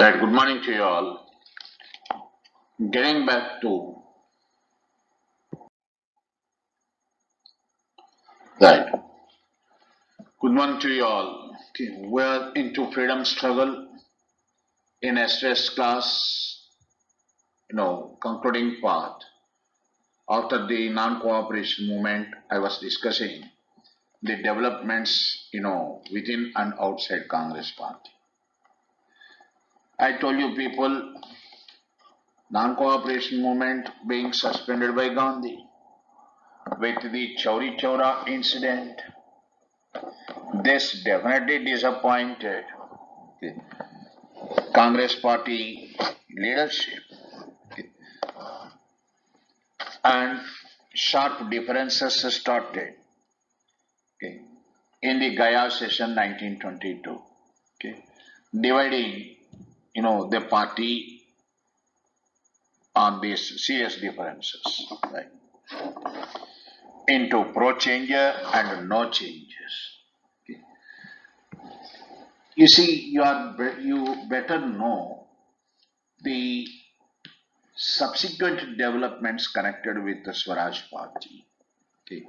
Right, good morning to you all. Getting back to right. Good morning to you all. Okay, we're into freedom struggle in yesterday's class, concluding part. After the non-cooperation movement, I was discussing the developments, within and outside Congress party. I told you people, non-cooperation movement being suspended by Gandhi with the Chauri Chaura incident. This definitely disappointed the Congress party leadership, and sharp differences started, okay, in the Gaya session 1922, okay, dividing the party on these serious differences, right, into pro changer and no changes. Okay. You see, you better know the subsequent developments connected with the Swaraj party. Okay.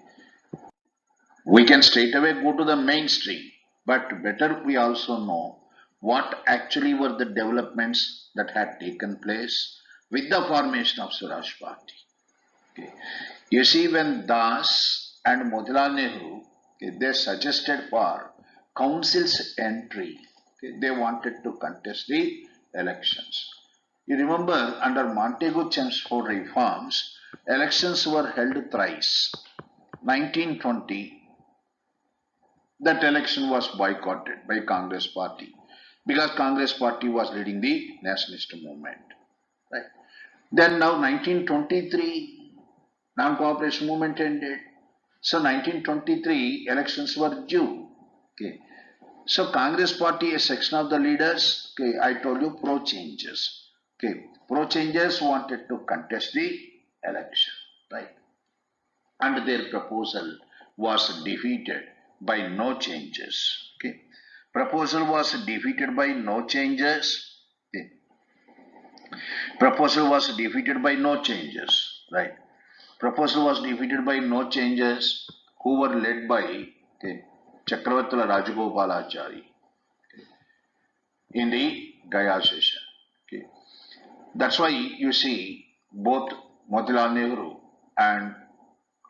We can straight away go to the mainstream, but better we also know what actually were the developments that had taken place with the formation of Swaraj party. Okay. You see, when Das and Motilal Nehru, okay, they suggested for council's entry, okay, they wanted to contest the elections. You remember under Montego Chelmsford reforms, elections were held thrice. 1920, that election was boycotted by Congress party because Congress party was leading the nationalist movement. Right. Then now 1923, non-cooperation movement ended. So 1923 elections were due. Okay. So Congress party, a section of the leaders, okay, I told you pro changes. Okay, pro changes wanted to contest the election, right? And their proposal was defeated by no changes. Okay, proposal was defeated by no changes. Okay. Proposal was defeated by no changes, right? Proposal was defeated by no changes, who were led by okay, Chakravartila Rajagopalachari in the Gaya session. Okay. That's why you see both Motilal Nehru and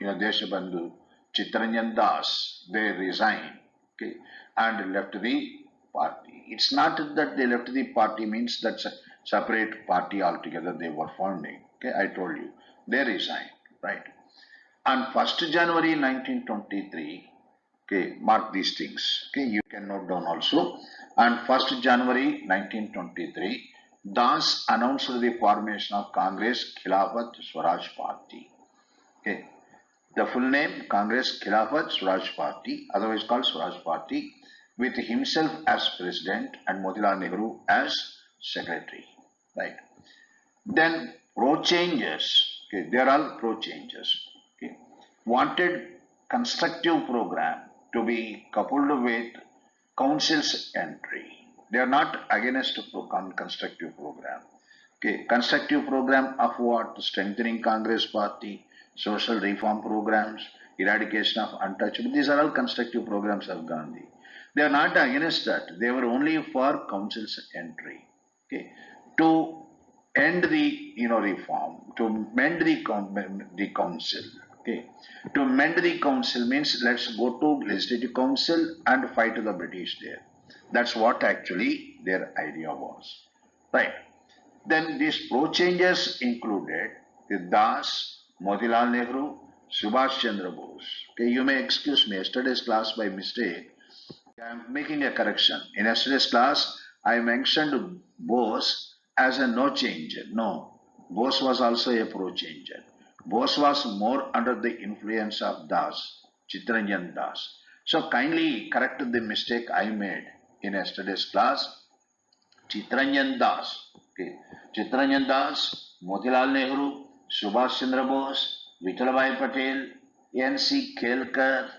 Deshabandhu Chittaranjan Das, they resigned, okay, and left the party. It's not that they left the party means that's a separate party altogether they were forming. Okay, I told you they resigned, right? On 1st January 1923, okay, mark these things. Okay, you can note down also. On 1st January 1923, Das announced the formation of Congress Khilafat Swaraj Party. Okay, the full name Congress Khilafat Swaraj Party, otherwise called Swaraj Party, with himself as president and Motilal Nehru as secretary. Right. Then pro changers, okay, they are all pro changers. Okay, wanted constructive program to be coupled with council's entry. They are not against constructive program. Okay, constructive program of what? Strengthening Congress party, social reform programs, eradication of untouchable. These are all constructive programs of Gandhi. They are not against that. They were only for council's entry. Okay, to end the reform, to mend the council. Okay, to mend the council means let's go to legislative council and fight the British there. That's what actually their idea was, right? Then these pro changes included Das, Motilal Nehru, Subhash Chandra Bose. Okay, you may excuse me, yesterday's class by mistake, I am making a correction. In yesterday's class, I mentioned Bose as a no changer. No, Bose was also a pro changer. Bose was more under the influence of Das, Chittaranjan Das. So kindly correct the mistake I made in yesterday's class. Chittaranjan Das, okay, Chittaranjan Das, Motilal Nehru, Subhash Chandra Bose, Vittalabhai Patel, N.C. Kelkar.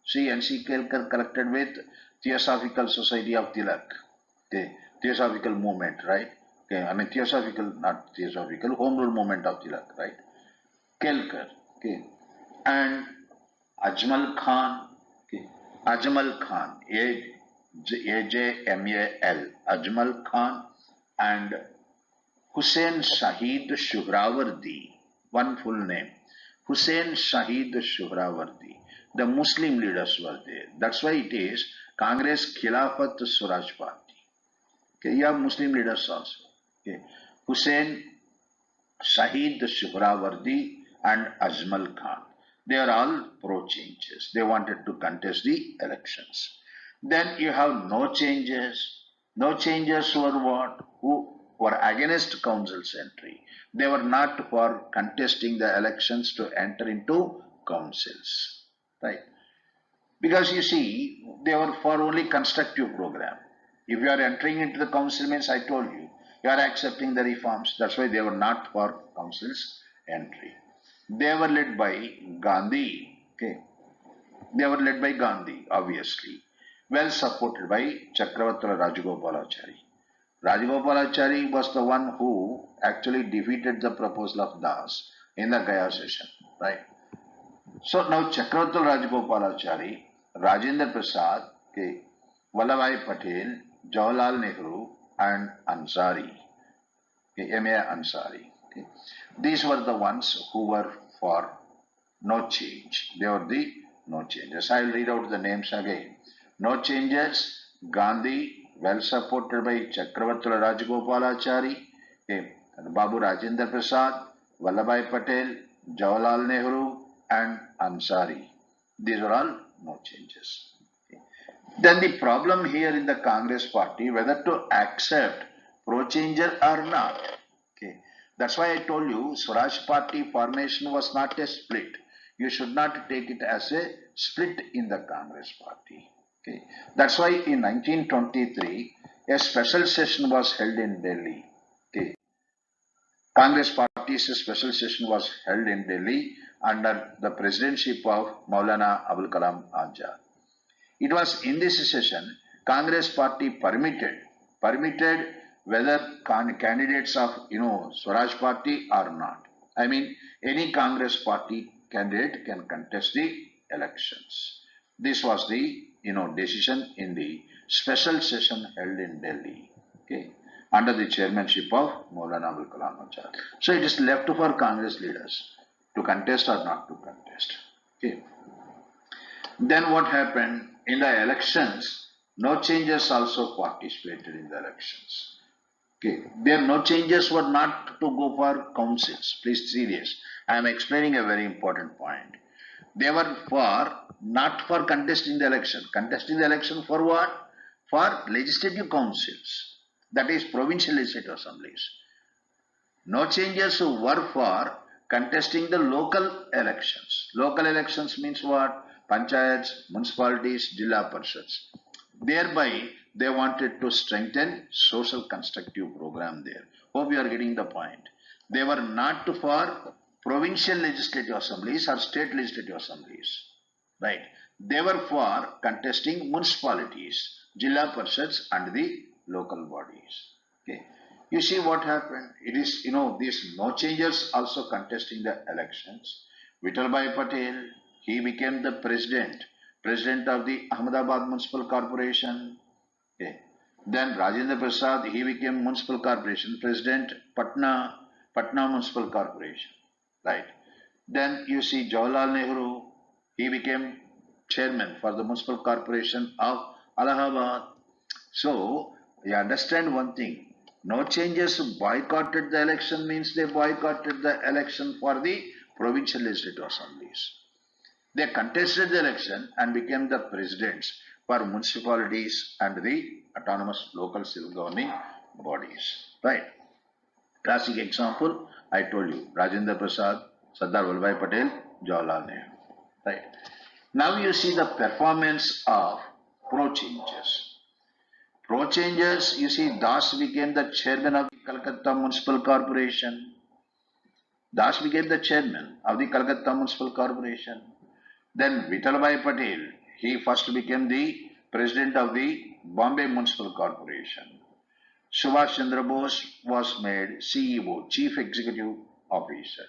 See, N.C. Kelkar connected with Theosophical Society of Tilak, okay, Theosophical movement, right? Okay, I mean theosophical, not theosophical, home rule movement of Tilak, right? Kelkar, okay, and Ajmal Khan, okay, Ajmal Khan, AJMAL, Ajmal Khan, and Hussein Shahid Shuhrawardi, one full name, Hussein Shahid Shuhrawardi. The Muslim leaders were there. That's why it is Congress Khilafat Swaraj Party. Okay, you have Muslim leaders also. Okay, Hussein Shahid Shuhrawardi and Ajmal Khan. They are all pro changes. They wanted to contest the elections. Then you have no changes. No changes were what? Who were against council's entry. They were not for contesting the elections to enter into councils. Right? Because you see, they were for only constructive program. If you are entering into the council means I told you, you are accepting the reforms. That's why they were not for council's entry. They were led by Gandhi. Okay. They were led by Gandhi, obviously. Well supported by Chakravarti Rajagopalachari. Rajagopalachari was the one who actually defeated the proposal of Das in the Gaya session, right? So now Chakravarti Rajagopalachari, Rajendra Prasad, okay, Vallabhbhai Patel, Jawaharlal Nehru, and Ansari, okay, M.A. Ansari. Okay. These were the ones who were for no change. They were the no changes. I will read out the names again. No changes, Gandhi, well supported by Chakravarti Rajagopalachari, okay, Babu Rajendra Prasad, Vallabhbhai Patel, Jawaharlal Nehru, and Ansari. These are all no changes. Okay. Then the problem here in the Congress party, whether to accept pro-changer or not. Okay. That's why I told you Swaraj party formation was not a split. You should not take it as a split in the Congress party. Okay. That's why in 1923, a special session was held in Delhi. Okay. Congress party's special session was held in Delhi under the presidency of Maulana Abul Kalam Azad. It was in this session Congress party permitted whether candidates of Swaraj party or not. I mean any Congress party candidate can contest the elections. This was the decision in the special session held in Delhi. Okay, under the chairmanship of Maulana Abul Kalam Azad. So it is left for Congress leaders to contest or not to contest. Okay. Then what happened in the elections? No changes also participated in the elections. Okay, their no changes were not to go for councils. Please see this. I am explaining a very important point. They were not for contesting the election. Contesting the election for what? For legislative councils. That is provincial legislative assemblies. No changes were for contesting the local elections. Local elections means what? Panchayats, municipalities, Jinnah Parishads. Thereby, they wanted to strengthen social constructive program there. Hope you are getting the point. They were not for provincial legislative assemblies or state legislative assemblies. Right. They were for contesting municipalities, Jinnah Parishads and the local bodies. Okay. You see what happened? It is, these no changes also contesting the elections. Vittalbhai Patel, he became the president of the Ahmedabad Municipal Corporation. Okay. Then Rajendra Prasad, he became Municipal Corporation President, Patna Municipal Corporation. Right. Then you see Jawaharlal Nehru, he became chairman for the Municipal Corporation of Allahabad. So, you understand one thing. No changes boycotted the election means they boycotted the election for the provincial legislative assemblies. They contested the election and became the presidents for municipalities and the autonomous local self-governing bodies. Right. Classic example, I told you, Rajendra Prasad, Sardar Vallabhbhai Patel, Jawaharlal Nehru. Right. Now you see the performance of pro-changes. Pro-changes, you see, Das became the chairman of the Calcutta Municipal Corporation. Das became the chairman of the Calcutta Municipal Corporation. Then Vittalbhai Patel, he first became the president of the Bombay Municipal Corporation. Subhash Chandra Bose was made CEO, Chief Executive Officer,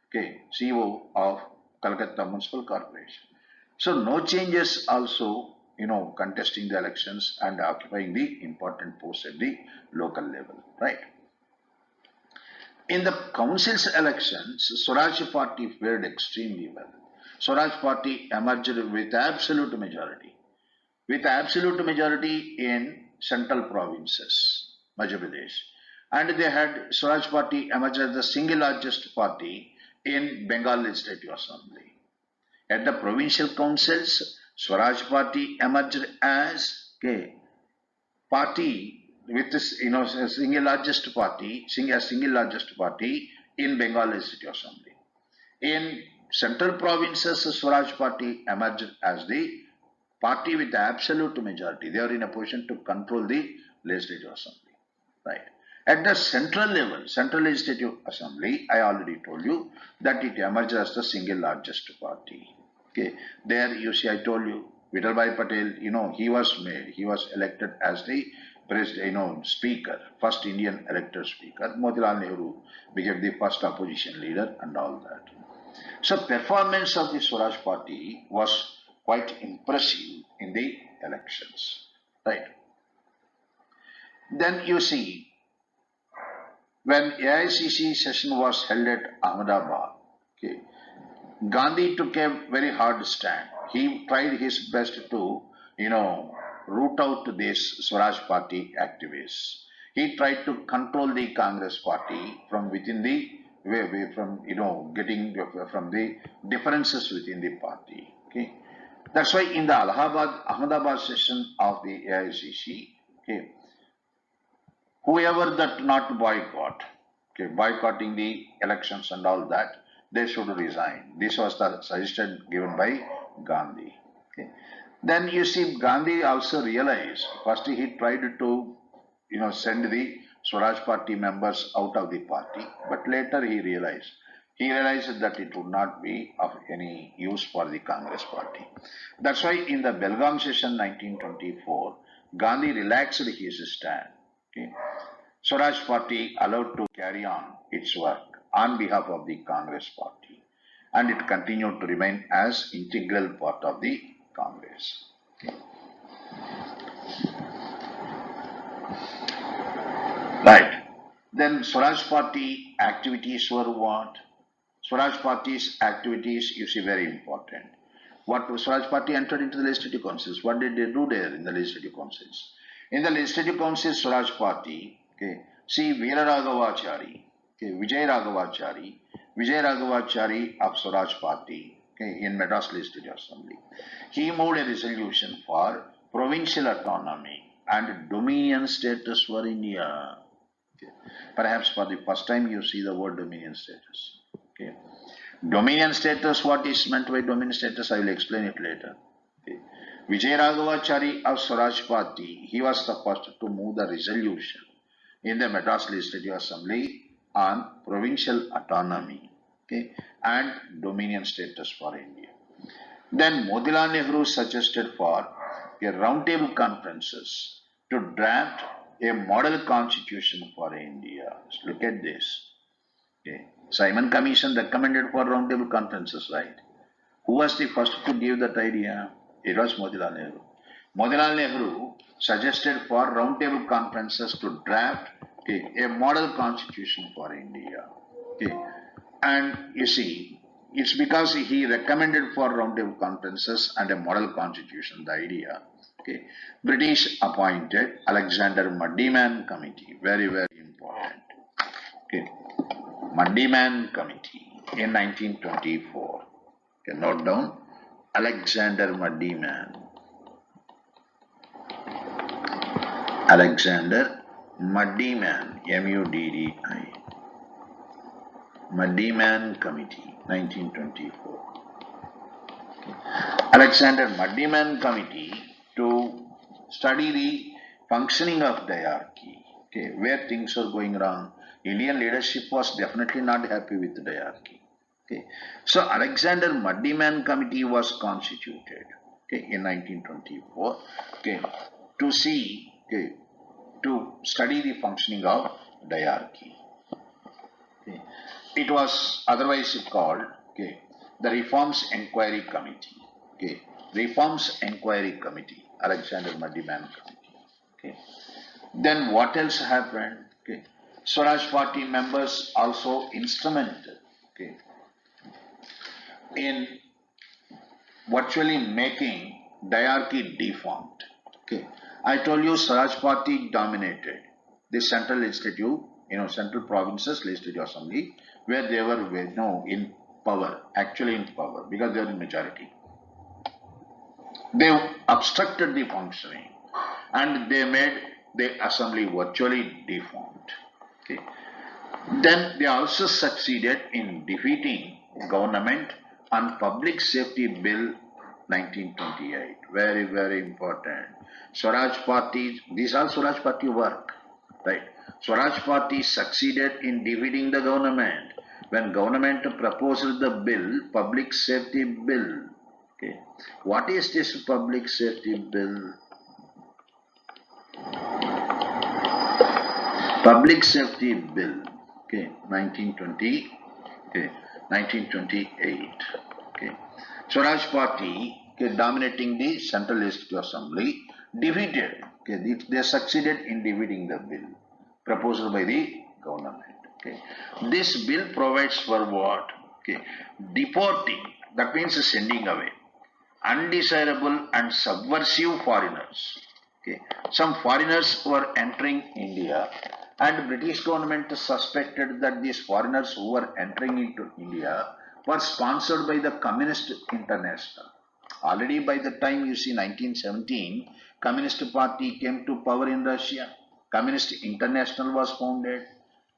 okay, CEO of Calcutta Municipal Corporation. So no changes also, contesting the elections and occupying the important posts at the local level, right? In the council's elections, Swaraj Party fared extremely well. Swaraj Party emerged with absolute majority. With absolute majority in central provinces, Madhya Pradesh. And they had Swaraj Party emerged as the single largest party in Bengal Legislative Assembly. At the provincial councils, Swaraj Party emerged as party with this, a single largest party in Bengal Legislative Assembly. In central provinces, Swaraj Party emerged as the party with the absolute majority. They are in a position to control the Legislative Assembly, right? At the central level, Central Legislative Assembly, I already told you that it emerged as the single largest party. Okay, there you see, I told you, Vittalbhai Patel, he was elected as the president, speaker, first Indian elected speaker. Motilal Nehru became the first opposition leader and all that. So performance of the Swaraj Party was quite impressive in the elections, right? Then you see, when AICC session was held at Ahmedabad, okay, Gandhi took a very hard stand. He tried his best to, root out these Swaraj Party activists. He tried to control the Congress Party from within the from getting from the differences within the party. Okay, that's why in the Ahmedabad session of the AICC, okay, whoever that not boycott, okay, boycotting the elections and all that, they should resign. This was the suggestion given by Gandhi. Okay. Then you see, Gandhi also realized, first he tried to, send the Swaraj Party members out of the party, but later he realized that it would not be of any use for the Congress Party. That's why in the Belgaum session 1924, Gandhi relaxed his stand. Okay. Swaraj Party allowed to carry on its work on behalf of the Congress Party, and it continued to remain as integral part of the Congress. Okay. Right. Then Swaraj Party activities were what? Swaraj Party's activities, you see, very important. What Swaraj Party entered into the legislative councils? What did they do there in the legislative councils? In the legislative councils, Swaraj Party, okay, see Veera Raghavachari, okay, Vijay Raghavachari of Swaraj Party, okay, in Madras Legislative Assembly. He moved a resolution for provincial autonomy and dominion status for India. Okay. Perhaps for the first time you see the word dominion status. Okay. Dominion status, what is meant by dominion status, I will explain it later. Okay. Vijay Raghavachari of Swaraj Party, he was the first to move the resolution in the Madras Legislative Assembly on provincial autonomy, okay, and dominion status for India. Then Motilal Nehru suggested for a roundtable conferences to draft a model constitution for India. Look at this. Okay. Simon Commission recommended for roundtable conferences, right? Who was the first to give that idea? It was Motilal Nehru. Motilal Nehru suggested for roundtable conferences to draft, okay, a model constitution for India. Okay. And you see, it's because he recommended for roundtable conferences and a model constitution, the idea. Okay. British appointed Alexander Muddyman Committee, very, very important. Okay. Muddyman Committee in 1924. Okay, note down Alexander Muddyman. Alexander Muddyman, M-U-D-D-I. Muddyman Committee, 1924. Okay. Alexander Muddyman Committee to study the functioning of diarchy, okay, where things are going wrong. Indian leadership was definitely not happy with the diarchy. Okay. So Alexander Muddyman Committee was constituted, okay, in 1924, okay, to see, okay, to study the functioning of diarchy. Okay. It was otherwise called, okay, the Reforms Enquiry Committee. Okay. Reforms Enquiry Committee, Alexander Muddyman Committee. Okay. Then what else happened? Okay. Swaraj Party members also instrumental, okay, in virtually making diarchy defunct. Okay. I told you Swaraj Party dominated the central legislative, central provinces legislative assembly, where they were, in power, actually in power, because they were in majority. They obstructed the functioning and they made the assembly virtually defunct. Okay. Then they also succeeded in defeating government on Public Safety Bill 1928. Very, very important. Swaraj Party, these are Swaraj Party work, right? Swaraj Party succeeded in defeating the government when government proposed the bill, Public Safety Bill. Okay. What is this Public Safety Bill? Public Safety Bill, okay, 1920, okay, 1928, okay. Swaraj Party, okay, dominating the Central Legislative Assembly, defeated, okay, they succeeded in defeating the bill proposed by the government, okay. This bill provides for what? Okay, deporting, that means sending away undesirable and subversive foreigners. Okay. Some foreigners were entering India, and British government suspected that these foreigners who were entering into India were sponsored by the Communist International. Already by the time, you see, 1917, Communist Party came to power in Russia. Communist International was founded.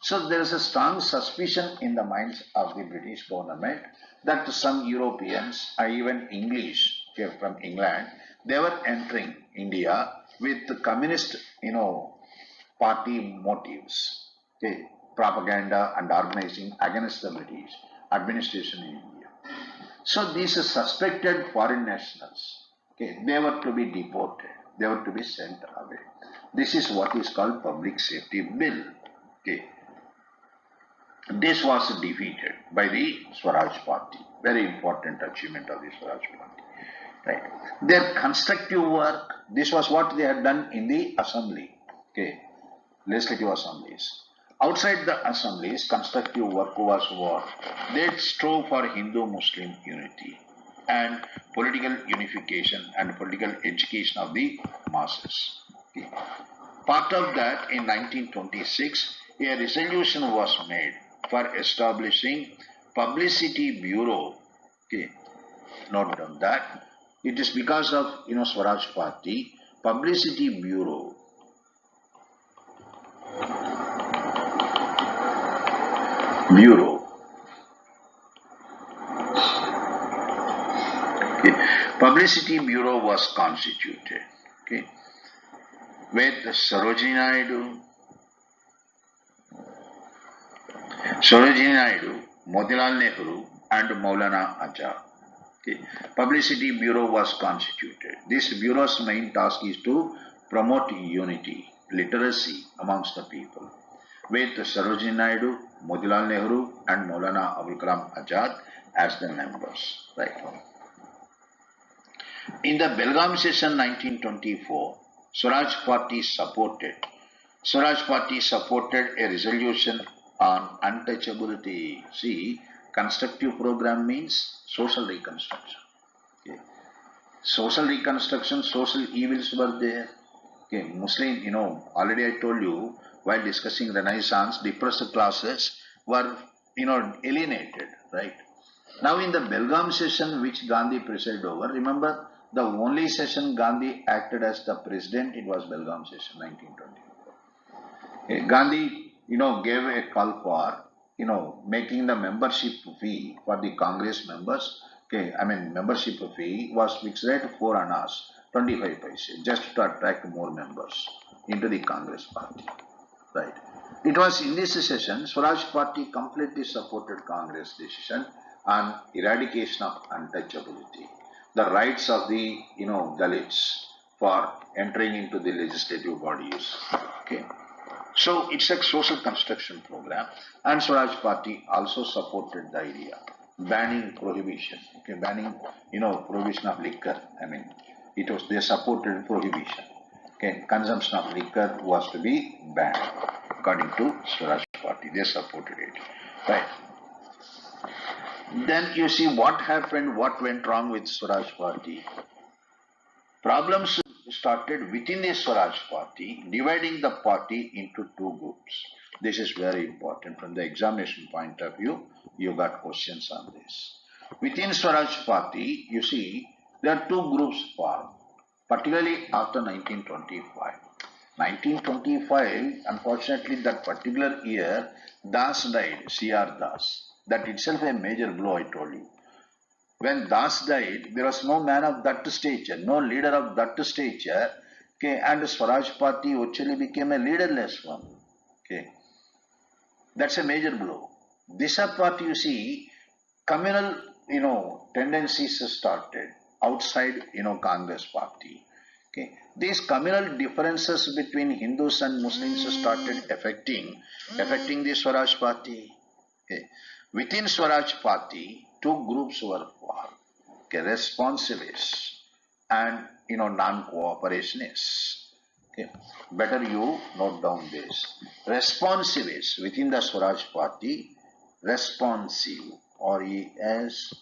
So there is a strong suspicion in the minds of the British government that some Europeans, even English, okay, from England, they were entering India with the communist, party motives, okay, propaganda and organizing against the British administration in India. So these suspected foreign nationals, okay, they were to be deported, they were to be sent away. This is what is called Public Safety Bill. Okay. This was defeated by the Swaraj Party. Very important achievement of the Swaraj Party. Right. Their constructive work, this was what they had done in the assembly, okay, legislative assemblies. Outside the assemblies, constructive work was what? They strove for Hindu-Muslim unity and political unification and political education of the masses. Okay. Part of that, in 1926, a resolution was made for establishing Publicity Bureau. Okay, note down that. It is because of, Swaraj Party, Publicity Bureau. Okay. Publicity Bureau was constituted. Okay. With Sarojini Naidu, Motilal Nehru and Maulana Azad. Okay. Publicity Bureau was constituted. This bureau's main task is to promote unity, literacy amongst the people, with Sarojini Naidu, Motilal Nehru and Maulana Abul Kalam Azad as the members. Right. In the Belgaum session 1924, Swaraj Party supported a resolution on untouchability. See, constructive program means social reconstruction. Okay. Social reconstruction, social evils were there. Okay. Muslim, already I told you, while discussing Renaissance, depressed classes were, alienated, right? Now in the Belgaum session which Gandhi presided over, remember, the only session Gandhi acted as the president, it was Belgaum session 1924. Gandhi, gave a call for, making the membership fee for the Congress members. Okay, membership fee was fixed at 4 annas, 25 paise, just to attract more members into the Congress party. Right. It was in this session, Swaraj Party completely supported Congress decision on eradication of untouchability, the rights of the, Dalits for entering into the legislative bodies. Okay. So it's a social construction program, and Swaraj Party also supported the idea, banning prohibition, okay, banning, prohibition of liquor. I mean, they supported prohibition. Okay, consumption of liquor was to be banned, according to Swaraj Party. They supported it, right? Then you see what happened, what went wrong with Swaraj Party. Problems started within the Swaraj Party, dividing the party into two groups. This is very important from the examination point of view. You got questions on this. Within Swaraj Party, you see, there are two groups formed, particularly after 1925. 1925, unfortunately, that particular year, Das died, C.R. Das. That itself a major blow, I told you. When Das died, there was no man of that stature, no leader of that stature, okay, and Swaraj Party actually became a leaderless one. Okay. That's a major blow. This party, you see, communal, tendencies started outside, Congress Party. Okay. These communal differences between Hindus and Muslims started affecting the Swaraj Party. Okay. Within Swaraj Party, two groups were formed. Okay, responsivists and non-cooperationists. Okay. Better you note down this. Responsivists within the Swaraj Party, responsive, RESPONSIVISTS.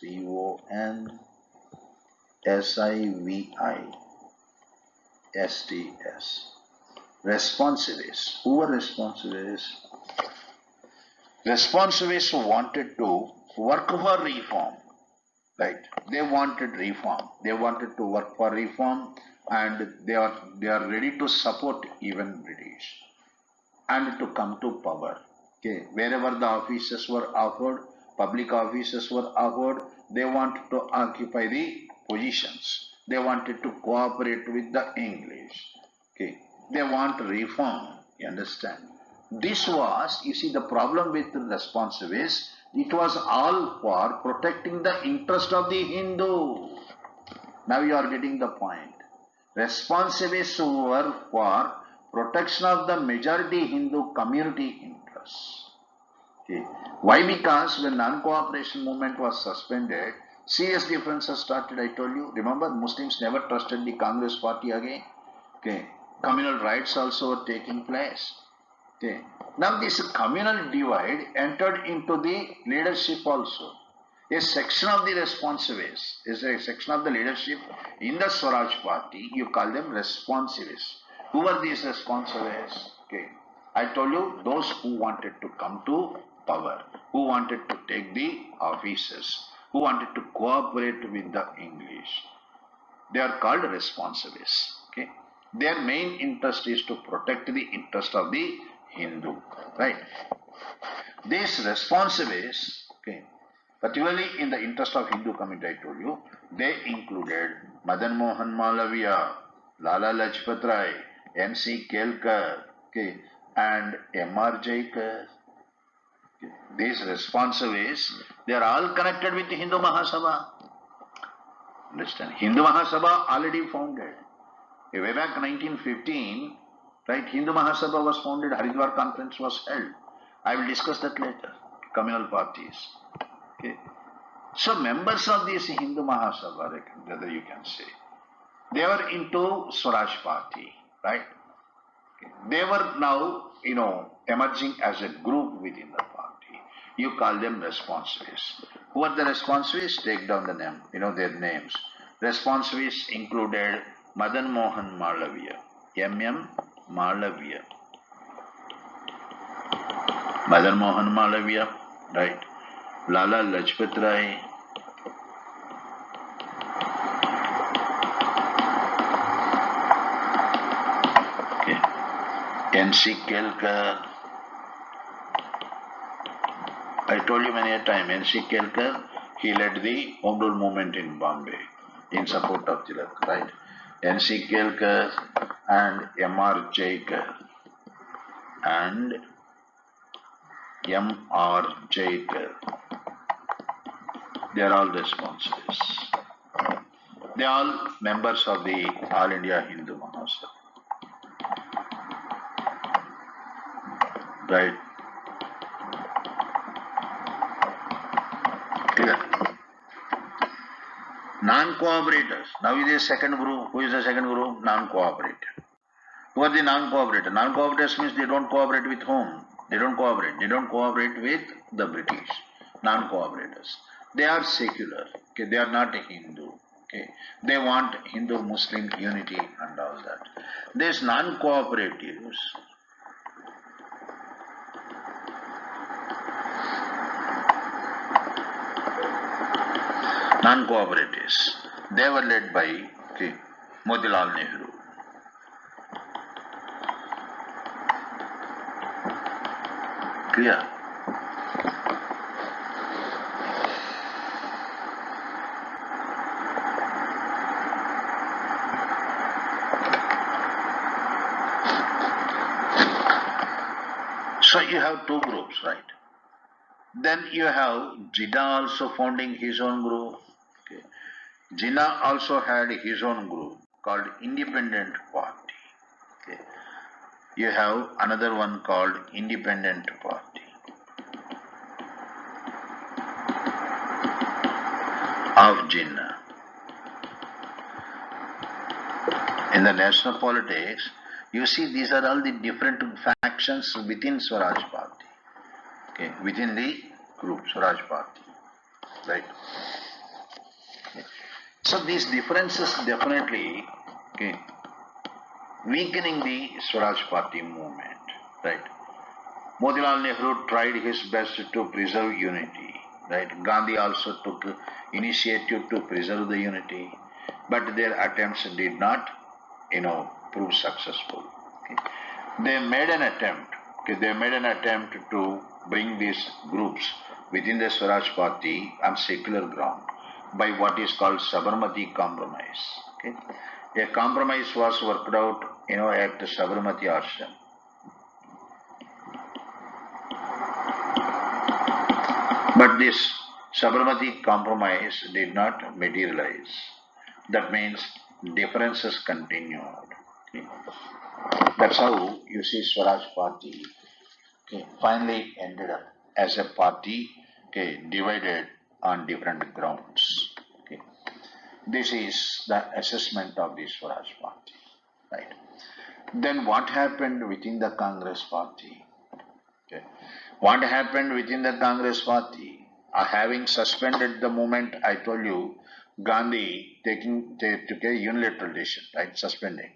Responsivists. Who were responsivists? Responsivists wanted to work for reform, right? They wanted reform. They wanted to work for reform, and they are ready to support even British and to come to power. Okay, wherever the offices were offered, public offices were offered, they wanted to occupy the positions. They wanted to cooperate with the English. Okay, they want reform. You understand? This was, you see, the problem with the responsivists. It was all for protecting the interest of the Hindu. Now you are getting the point. Responsivists were for protection of the majority Hindu community interests. Okay. Why? Because when non-cooperation movement was suspended, serious differences started, I told you. Remember, Muslims never trusted the Congress Party again. Okay. Communal riots also were taking place. Okay. Now this communal divide entered into the leadership also. A section of the responsivists is a section of the leadership in the Swaraj Party. You call them responsivists. Who were these responsivists? Okay. I told you, those who wanted to come to power, who wanted to take the offices, who wanted to cooperate with the English. They are called responsivists. Okay. Their main interest is to protect the interest of the Hindu, right? These responsivists, okay, particularly in the interest of Hindu community, I told you, they included Madan Mohan Malaviya, Lala Lajpat Rai, N.C. Kelkar, okay, and M.R. Jaikar. Okay. These responsivists, they are all connected with the Hindu Mahasabha. Understand? Hindu Mahasabha already founded. Way back 1915, right, Hindu Mahasabha was founded, Haridwar conference was held. I will discuss that later. Communal parties. Okay. So members of this Hindu Mahasabha, whether you can say, they were into Swaraj Party, right? Okay. They were now, emerging as a group within the party. You call them responsivists. Who are the responsivists? Take down the name, their names. Responsivists included Madan Mohan Malaviya, M.M. Malaviya. Madan Mohan Malaviya, right? Lala Lajpat Rai, okay. N.C. Kelkar. I told you many a time, N.C. Kelkar, he led the Home Rule movement in Bombay in support of Tilak, right? N.C. Kelkar and M.R. Jaikar and M.R. Jaikar. They are all responsivists. They are all members of the All India Hindu Mahasabha. Right? Clear? Non-cooperators. Now is the second group. Who is the second group? Non-cooperator. Who are the non-cooperator? Non-cooperators means they don't cooperate with whom? They don't cooperate. They don't cooperate with the British. Non-cooperators. They are secular. Okay, they are not a Hindu. Okay, they want Hindu-Muslim unity and all that. These non-cooperatives, they were led by Motilal Nehru. Clear? So you have two groups, right? Then you have Jinnah also founding his own group. Okay. Jinnah also had his own group called Independent Party. Okay. You have another one called Independent Party of Jinnah. In the national politics, you see these are all the different factions within Swaraj Party. Okay, within the group Swaraj Party. Right? Okay. So these differences definitely weakening the Swaraj Party movement. Right? Motilal Nehru tried his best to preserve unity. Right? Gandhi also took initiative to preserve the unity, but their attempts did not, prove successful. Okay. They made an attempt. Okay, they made an attempt to bring these groups within the Swaraj Party on secular ground by what is called Sabarmati Compromise. Okay. A compromise was worked out, at the Sabarmati Ashram. But this Sabarmati Compromise did not materialize. That means differences continued. Okay. That's how you see Swaraj Party finally ended up as a party divided on different grounds. Okay. This is the assessment of the Swaraj Party. Right. Then what happened within the Congress Party? Okay. What happened within the Congress Party? Having suspended the movement, I told you, Gandhi took a unilateral decision, right? Suspending.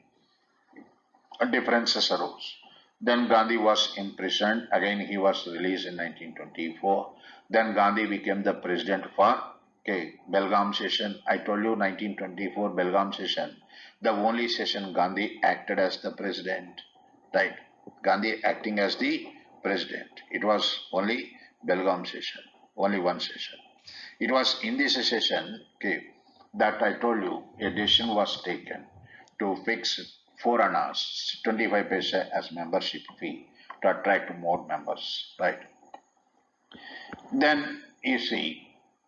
Differences arose. Then Gandhi was imprisoned. Again, he was released in 1924. Then Gandhi became the president for Belgaum session. I told you 1924 Belgaum session. The only session Gandhi acted as the president. Right? Gandhi acting as the president. It was only Belgaum session. Only one session. It was in this session that I told you a decision was taken to fix 4 annas, 25 paisa as membership fee to attract more members, right? Then you see,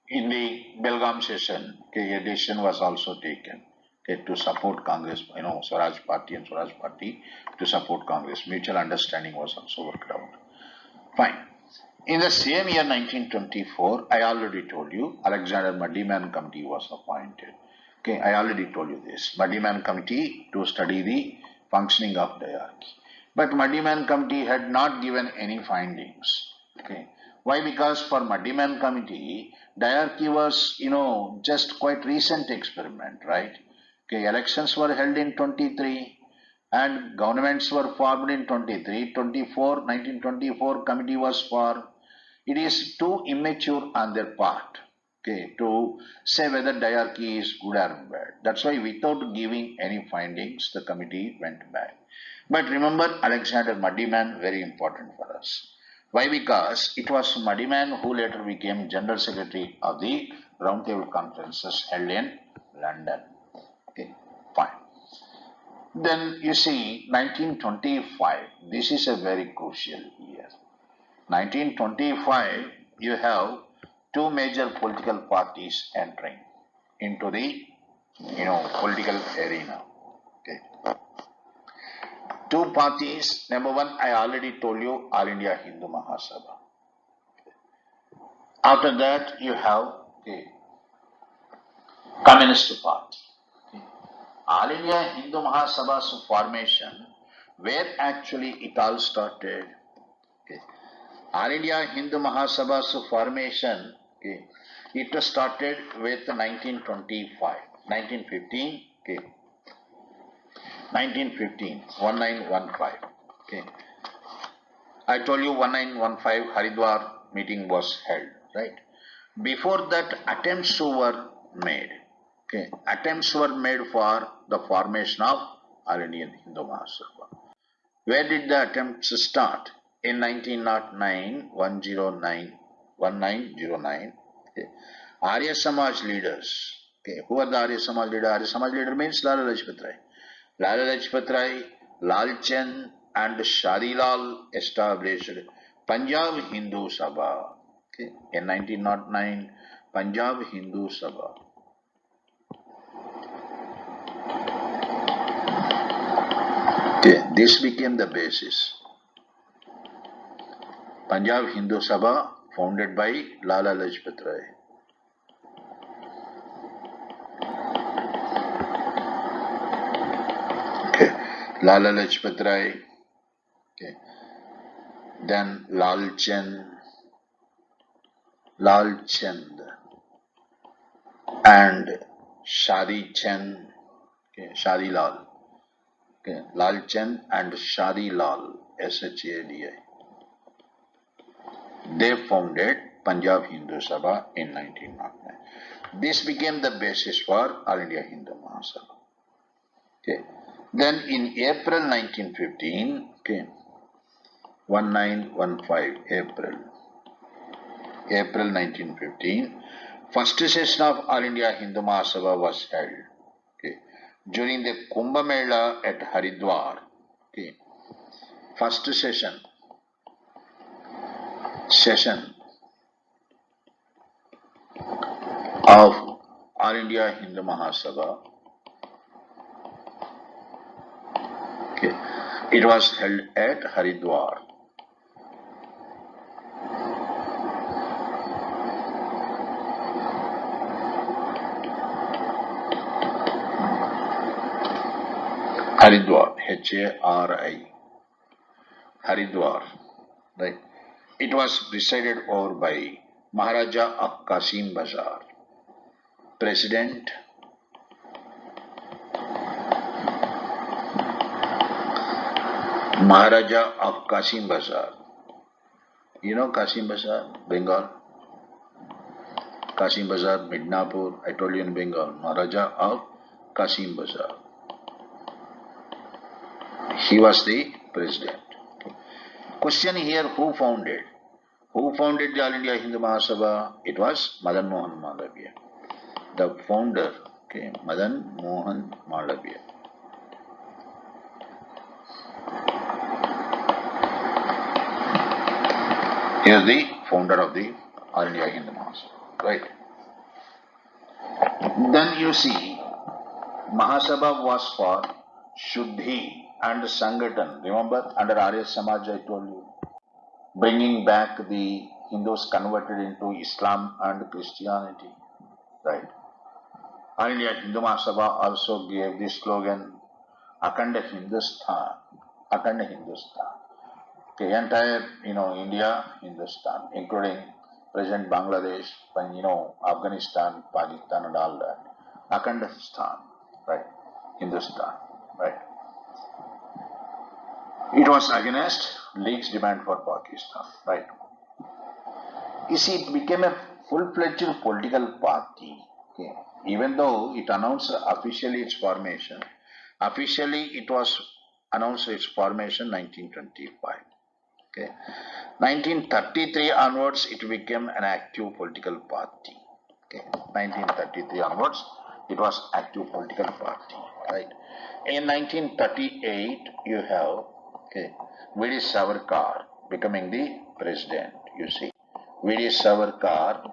in the Belgaum session, a decision was also taken to support Congress, Swaraj Party and Swaraj Party to support Congress. Mutual understanding was also worked out. Fine. In the same year, 1924, I already told you, Alexander Muddyman Committee was appointed. Okay, I already told you this. Muddyman Committee to study the functioning of diarchy. But Muddyman Committee had not given any findings. Okay. Why? Because for Muddyman Committee, diarchy was, just quite recent experiment, right? Okay, elections were held in 23 and governments were formed in 23. 1924 committee was formed. It is too immature on their part. To say whether diarchy is good or bad. That's why without giving any findings, the committee went back. But remember Alexander Muddyman, very important for us. Why? Because it was Muddyman who later became General Secretary of the Round Table Conferences held in London. Okay, fine. Then you see 1925, this is a very crucial year. 1925, you have 2 major political parties entering into the political arena. Okay. Two parties. Number one, I already told you, All India Hindu Mahasabha. After that, you have Communist Party. All India Hindu Mahasabha's formation, where actually it all started. All India Hindu Mahasabha's formation, it started with 1925, 1915, 1915, 1915. I told you 1915 Haridwar meeting was held, right? Before that, attempts were made. Attempts were made for the formation of All Indian Hindu Mahasabha. Where did the attempts start? In 1909, 1909, Arya Samaj leaders. Who are the Arya Samaj leader? Arya Samaj leader means Lala Lajpat Rai. Lala Lajpat Rai, Lal Chand and Shadi Lal established Punjab Hindu Sabha. In 1909, Punjab Hindu Sabha. This became the basis. Punjab Hindu Sabha, founded by Lala Lajpat Rai. Lala Lajpat Rai, then Lal Chand and Shadi Chand, Shadi Lal. Lal Chand and Shadi Lal, Shadi. They founded Punjab Hindu Sabha in 1909. This became the basis for All India Hindu Mahasabha. Then in April 1915, 1915, April 1915, first session of All India Hindu Mahasabha was held. During the Kumbh Mela at Haridwar. First session of All India Hindu Mahasabha. It was held at Haridwar. Haridwar, Hari, Haridwar, right? It was presided over by Maharaja of Qasim Bazar, President Maharaja of Qasim Bazar. You know Qasim Bazar, Bengal? Qasim Bazar, Midnapur, I told you in Bengal, Maharaja of Qasim Bazar. He was the president. Question here, who founded? Who founded the All India Hindu Mahasabha? It was Madan Mohan Malviya. The founder, Madan Mohan Malviya. He is the founder of the All India Hindu Mahasabha, right? Then you see, Mahasabha was for Shuddhi and Sanghatan. Remember, under Arya Samaj I told you, bringing back the Hindus converted into Islam and Christianity, right? All India Hindu Mahasabha also gave the slogan Akhanda Hindustan, Akhanda Hindustan. The entire, India, Hindustan, including present Bangladesh, Afghanistan, Pakistan and all that. Akhanda Hindustan, right? Hindustan, right? It was against League's demand for Pakistan, right? You see, it became a full-fledged political party, even though it announced officially its formation. Officially, it was announced its formation 1925. 1933 onwards, it became an active political party. 1933 onwards, it was active political party, right? In 1938, you have V.D. Savarkar becoming the president, you see. V.D. Savarkar,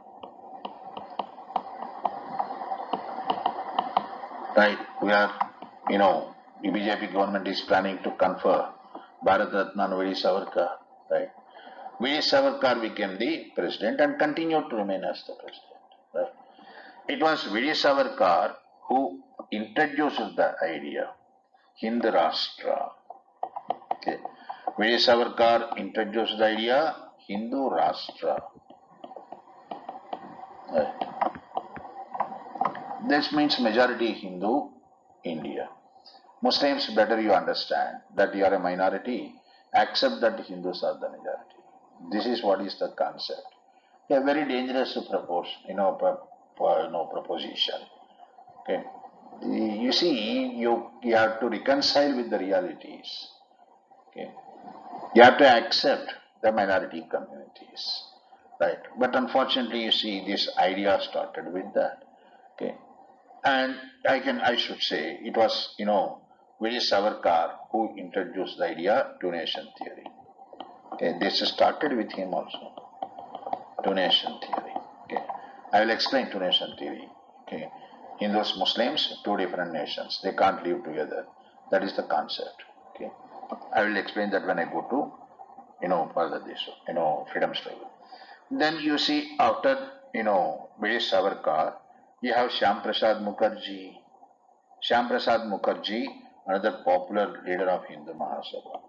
right, we are, the BJP government is planning to confer Bharat Ratna on V.D. Savarkar, right? V.D. Savarkar became the president and continued to remain as the president, right? It was V.D. Savarkar who introduced the idea, Hind Rashtra. Okay. V.D. Savarkar introduced the idea, Hindu Rashtra. Right. This means majority Hindu India. Muslims, better you understand that you are a minority, accept that Hindus are the majority. This is what is the concept. A very dangerous proposition. Okay. You see, you have to reconcile with the realities. Okay. You have to accept the minority communities. Right. But unfortunately, you see, this idea started with that. Okay. And I should say, it was, V.D. Savarkar who introduced the idea, two-nation theory. Okay. This started with him also. Two-nation theory. Okay. I will explain two-nation theory. Okay. Hindus, Muslims, two different nations. They can't live together. That is the concept. Okay. I will explain that when I go to, further this, freedom struggle. Then you see after, V.D. Savarkar, you have Shyam Prasad Mukherjee. Shyam Prasad Mukherjee, another popular leader of Hindu Mahasabha.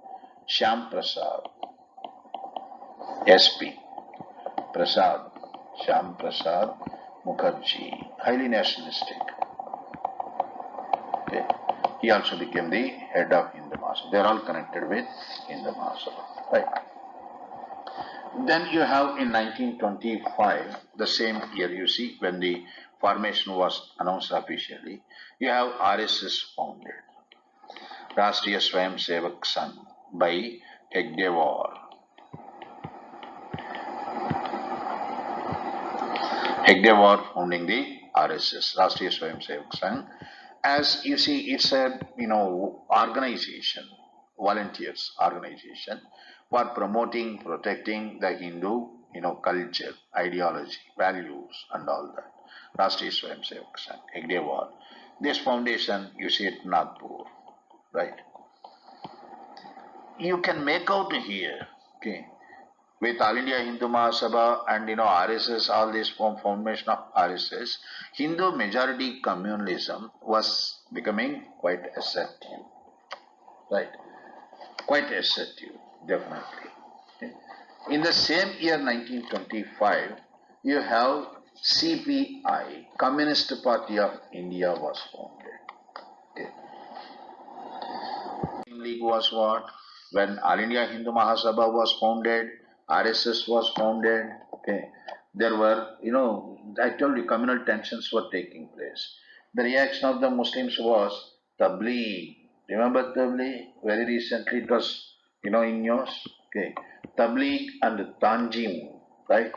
Shyam Prasad, SP. Prasad, Shyam Prasad Mukherjee, highly nationalistic. Okay. He also became the head of Hindu Mahasabha. They are all connected with Hindu Mahasabha. Right. Then you have in 1925, the same year you see, when the formation was announced officially, you have RSS founded. Rashtriya Swayam Sevak Sangh by Hegdewar. Hegdewar founding the RSS, Rashtriya Swayam Sevak Sangh. As you see, it's a organization, volunteers organization for promoting, protecting the Hindu culture, ideology, values, and all that. Rashtriya Swayam Sevak Sangh, Hegdewar. This foundation you see at Nagpur, right? You can make out here, okay, with All India Hindu Mahasabha and RSS, all this formation of RSS, Hindu majority communalism was becoming quite assertive, right? Quite assertive, definitely. Okay. In the same year 1925, you have CPI, Communist Party of India was founded. Okay. League was what? When All India Hindu Mahasabha was founded, RSS was founded. Okay. There were, I told you, communal tensions were taking place. The reaction of the Muslims was Tabligh. Remember Tabligh? Very recently it was, in news. Okay. Tabligh and Tanjim, right?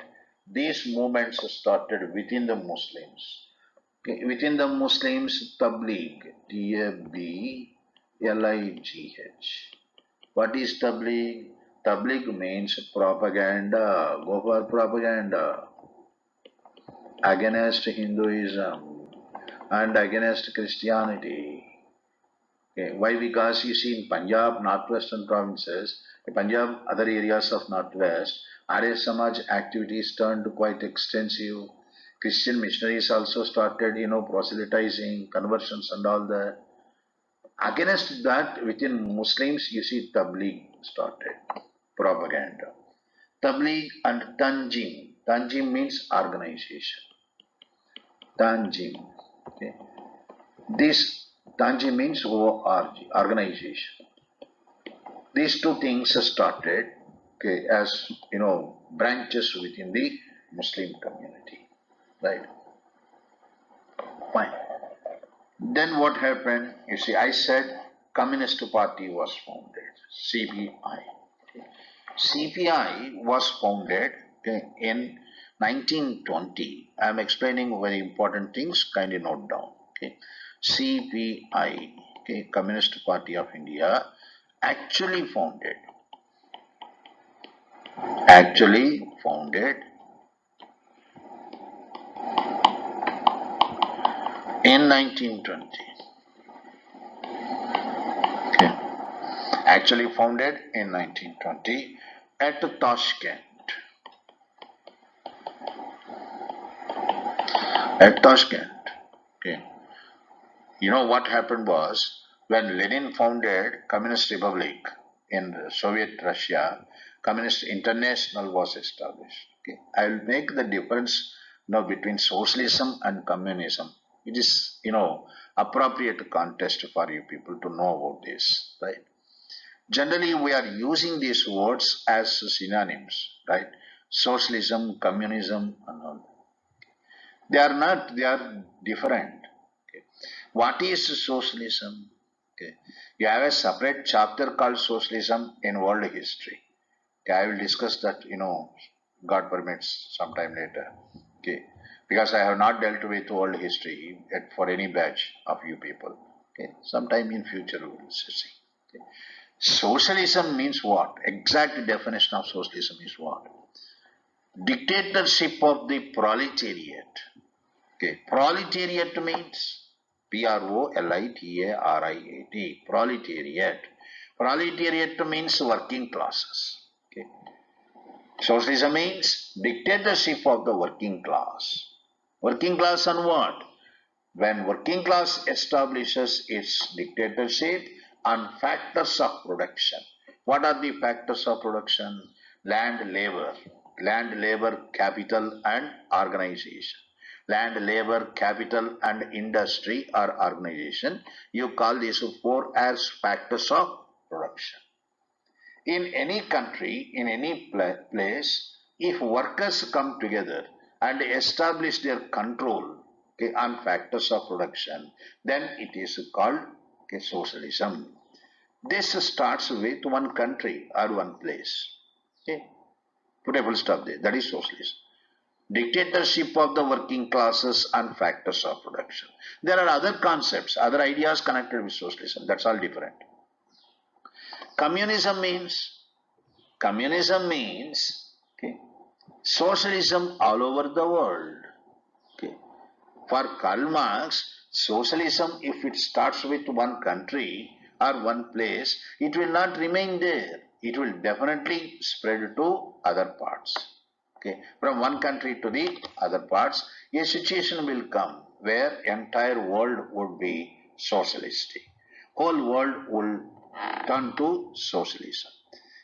These movements started within the Muslims. Okay. Within the Muslims, Tabligh, Tabligh. What is Tabligh? Tabligh means propaganda. Go for propaganda. Against Hinduism and against Christianity. Okay. Why? Because you see in Punjab, northwestern provinces, Punjab, other areas of northwest, Arya Samaj activities turned quite extensive. Christian missionaries also started, proselytizing, conversions and all that. Against that, within Muslims, you see Tabligh started, propaganda. Tabligh and Tanjim. Tanjim means organization. Tanjim. Okay. This Tanjim means ORG, organization. These two things started, okay, as branches within the Muslim community. Right? Fine. Then what happened? You see, I said Communist Party was founded, CPI. Okay. CPI was founded, okay, in 1920. I am explaining very important things, kindly note down. Okay. CPI, okay, Communist Party of India, actually founded in 1920. actually founded in 1920 at Tashkent. At Tashkent. Okay. You know what happened was when Lenin founded Communist Republic in Soviet Russia, Communist International was established. Okay. I will make the difference now between socialism and communism. It is, appropriate context for you people to know about this, right? Generally, we are using these words as synonyms, right? Socialism, communism, and all. They are not, they are different. Okay. What is socialism? Okay. You have a separate chapter called socialism in world history. Okay. I will discuss that, God permits sometime later. Okay. Because I have not dealt with world history for any batch of you people. Okay. Sometime in future we will see. Okay. Socialism means what? Exact definition of socialism is what? Dictatorship of the proletariat. Okay, proletariat means Prolitariat. Proletariat. Proletariat means working classes. Okay. Socialism means dictatorship of the working class. Working class on what? When working class establishes its dictatorship on factors of production. What are the factors of production? Land, labor, capital and organization. Land, labor, capital and industry or organization. You call these four as factors of production. In any country, in any place, if workers come together and establish their control, okay, on factors of production, then it is called, okay, socialism. This starts with one country or one place. Okay. Put a full stop there. That is socialism. Dictatorship of the working classes and factors of production. There are other concepts, other ideas connected with socialism. That's all different. Communism means okay, socialism all over the world. Okay. For Karl Marx, socialism, if it starts with one country or one place, it will not remain there. It will definitely spread to other parts. Okay. From one country to the other parts, a situation will come where entire world would be socialistic. Whole world will turn to socialism.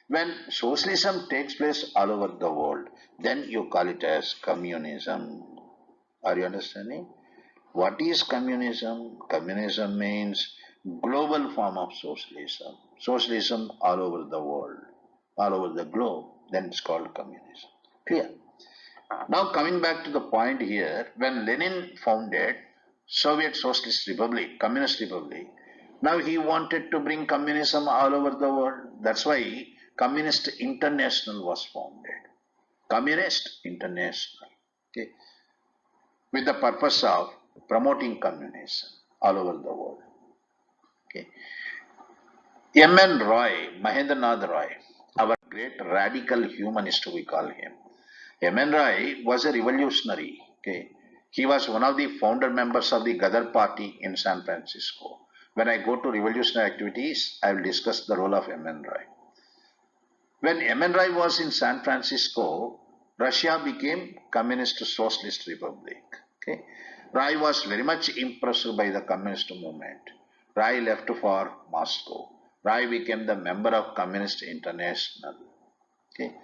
When socialism takes place all over the world, then you call it as communism. Are you understanding? What is communism? Communism means global form of socialism. Socialism all over the world, all over the globe. Then it's called communism. Clear? Now coming back to the point here, when Lenin founded Soviet Socialist Republic, Communist Republic, now he wanted to bring communism all over the world. That's why Communist International was founded. Communist International. Okay. With the purpose of promoting communism all over the world. Okay. M.N. Roy, Mahendranath Roy, our great radical humanist, we call him. M.N. Roy was a revolutionary. Okay. He was one of the founder members of the Gadar Party in San Francisco. When I go to revolutionary activities, I will discuss the role of M.N. Roy. When M.N. Roy was in San Francisco, Russia became Communist Socialist Republic. Okay. Roy was very much impressed by the communist movement. Roy left for Moscow. Roy became the member of Communist International. Okay.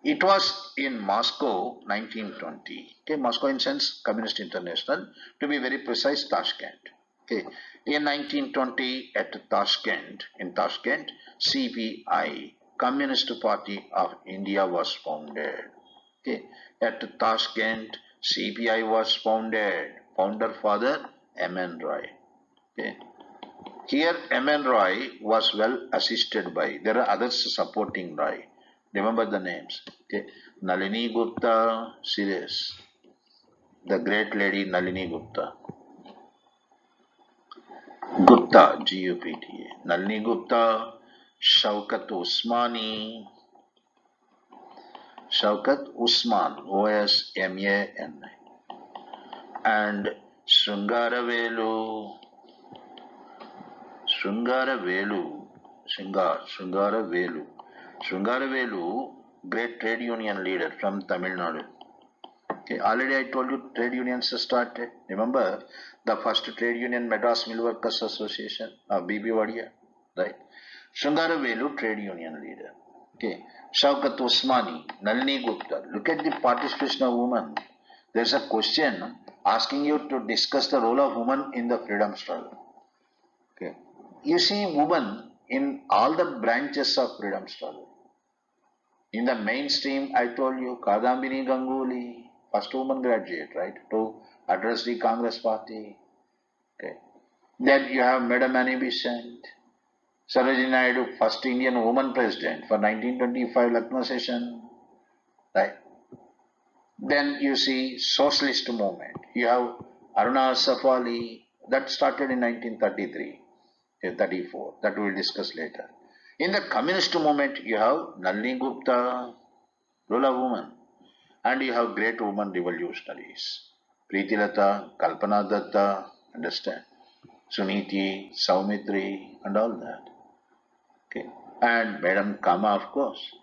It was in Moscow, 1920. Okay, Moscow in sense Communist International. To be very precise, Tashkent. Okay. In 1920, at Tashkent, CPI, Communist Party of India, was founded. Okay. At Tashkent, CPI was founded. Founder father M.N. Roy. Okay. Here M.N. Roy was well assisted by, there are others supporting Roy. Remember the names. Okay. Nalini Gupta, serious. The great lady Nalini Gupta. Gupta, Gupta. Nalini Gupta, Shaukat Usmani, Shaukat Usman, Osman, and Srungara Velu, Shringara Velu. Shringara Velu, great trade union leader from Tamil Nadu. Okay, already I told you trade unions started. Remember the first trade union, Madras Mill Workers Association, BB Wadia, right? Shringara Velu, trade union leader. Okay, Shaukat Osmani, Nalini Gupta. Look at the participation of women. There's a question asking you to discuss the role of women in the freedom struggle. Okay, you see women in all the branches of freedom struggle. In the mainstream, I told you, Kadambini Ganguly, first woman graduate, right, to address the Congress party. Okay. Then you have Madam Annie Besant, Sarojini Naidu, first Indian woman president for 1925 Lucknow session, right. Then you see socialist movement. You have Aruna Safali, that started in 1933, 34, that we will discuss later. In the communist movement, you have Nalini Gupta, role of woman, and you have great women revolutionaries. Preetilata, Kalpana Datta, understand? Suniti, Saumitri, and all that. Okay. And Madam Kama, of course.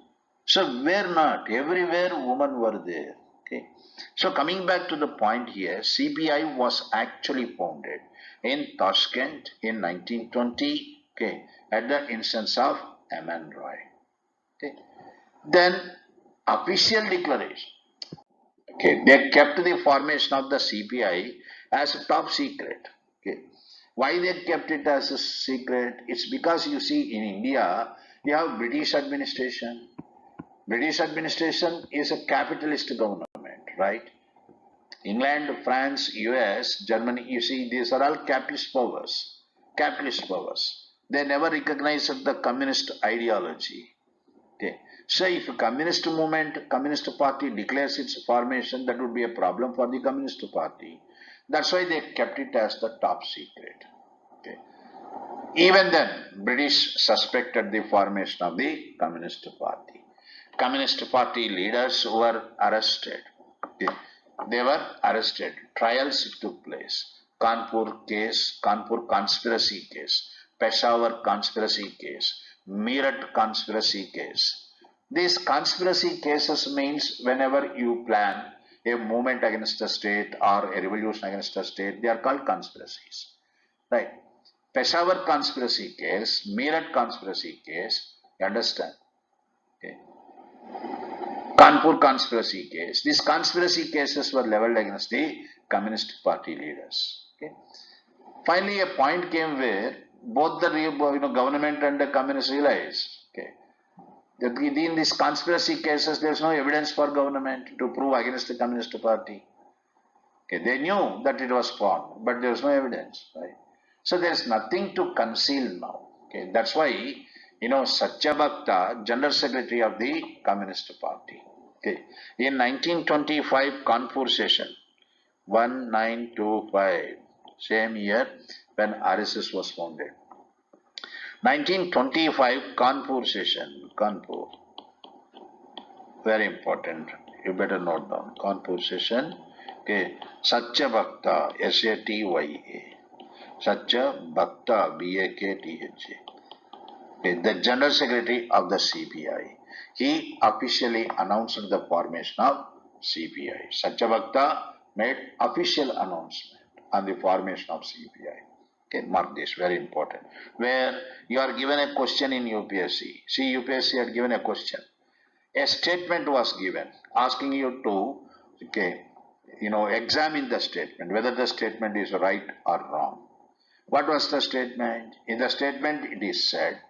So where not? Everywhere women were there. Okay. So coming back to the point here, CPI was actually founded in Tashkent in 1920. Okay, at the instance of M.N. Roy. Okay. Then official declaration. Okay, they kept the formation of the CPI as a top secret. Okay. Why they kept it as a secret? It's because you see in India, you have British administration. British administration is a capitalist government, right? England, France, US, Germany, you see, these are all capitalist powers. Capitalist powers. They never recognized the communist ideology. Okay. So if a communist movement, communist party declares its formation, that would be a problem for the communist party. That's why they kept it as the top secret. Okay. Even then, British suspected the formation of the communist party. Communist party leaders were arrested. Okay. They were arrested. Trials took place. Kanpur case, Kanpur conspiracy case, Peshawar conspiracy case, Meerut conspiracy case. These conspiracy cases means whenever you plan a movement against a state or a revolution against a state, they are called conspiracies. Right? Peshawar conspiracy case, Meerut conspiracy case, you understand? Okay. Kanpur conspiracy case. These conspiracy cases were leveled against the Communist Party leaders. Okay. Finally, a point came where both the government and the communists realized, okay, that in these conspiracy cases there is no evidence for government to prove against the Communist Party. Okay, they knew that it was formed, but there was no evidence, right? So there is nothing to conceal now. Okay, that's why Satya Bhakta, General Secretary of the Communist Party. Okay, in 1925 Kanpur session, 1925, same year when RSS was founded. 1925 Kanpur session, Kanpur, very important. You better note down Kanpur session. Okay, Satya Bhakta, Satya, Satya Bhakta, Bakhtha. Okay, the General Secretary of the CPI. He officially announced the formation of CPI. Satya Bhakta made official announcement on the formation of CPI. Okay, mark this, very important. Where you are given a question in UPSC. See, UPSC had given a question. A statement was given asking you to, okay, examine the statement, whether the statement is right or wrong. What was the statement? In the statement it is said,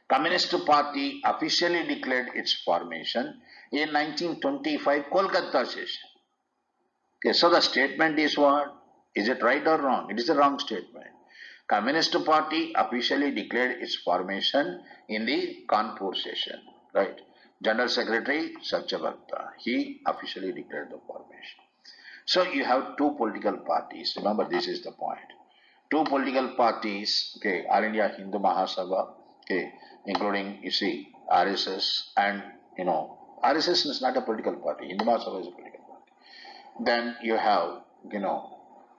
Communist Party officially declared its formation in 1925 Kolkata session. Okay, so the statement is what? Is it right or wrong? It is a wrong statement. Communist Party officially declared its formation in the Kanpur session, right? General Secretary Satya Bhakta, he officially declared the formation. So you have two political parties. Remember, this is the point. Two political parties, okay, All India Hindu Mahasabha, okay, including, you see, RSS and, RSS is not a political party. Hindu Mahasabha is a political party. Then you have,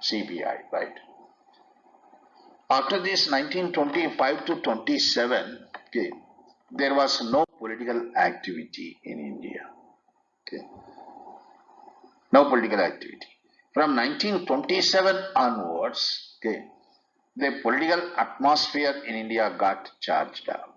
CPI, right? After this 1925 to 27, okay, there was no political activity in India. Okay. No political activity. From 1927 onwards, okay, the political atmosphere in India got charged up.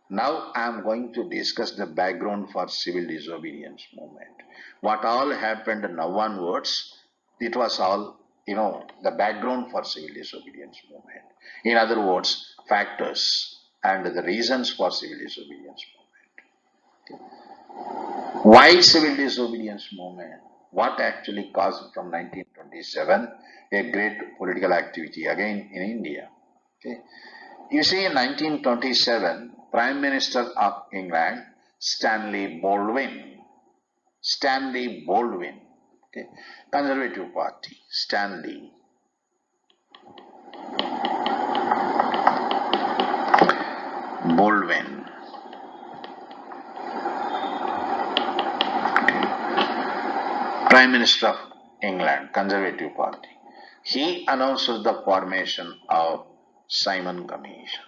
Now I am going to discuss the background for civil disobedience movement. What all happened now onwards, it was all, the background for civil disobedience movement. In other words, factors and the reasons for civil disobedience movement. Why civil disobedience movement? What actually caused from 1927 a great political activity again in India? Okay. You see, in 1927, Prime Minister of England, Stanley Baldwin, okay, Conservative Party, Stanley Baldwin, Prime Minister of England, Conservative Party, he announces the formation of Simon Commission.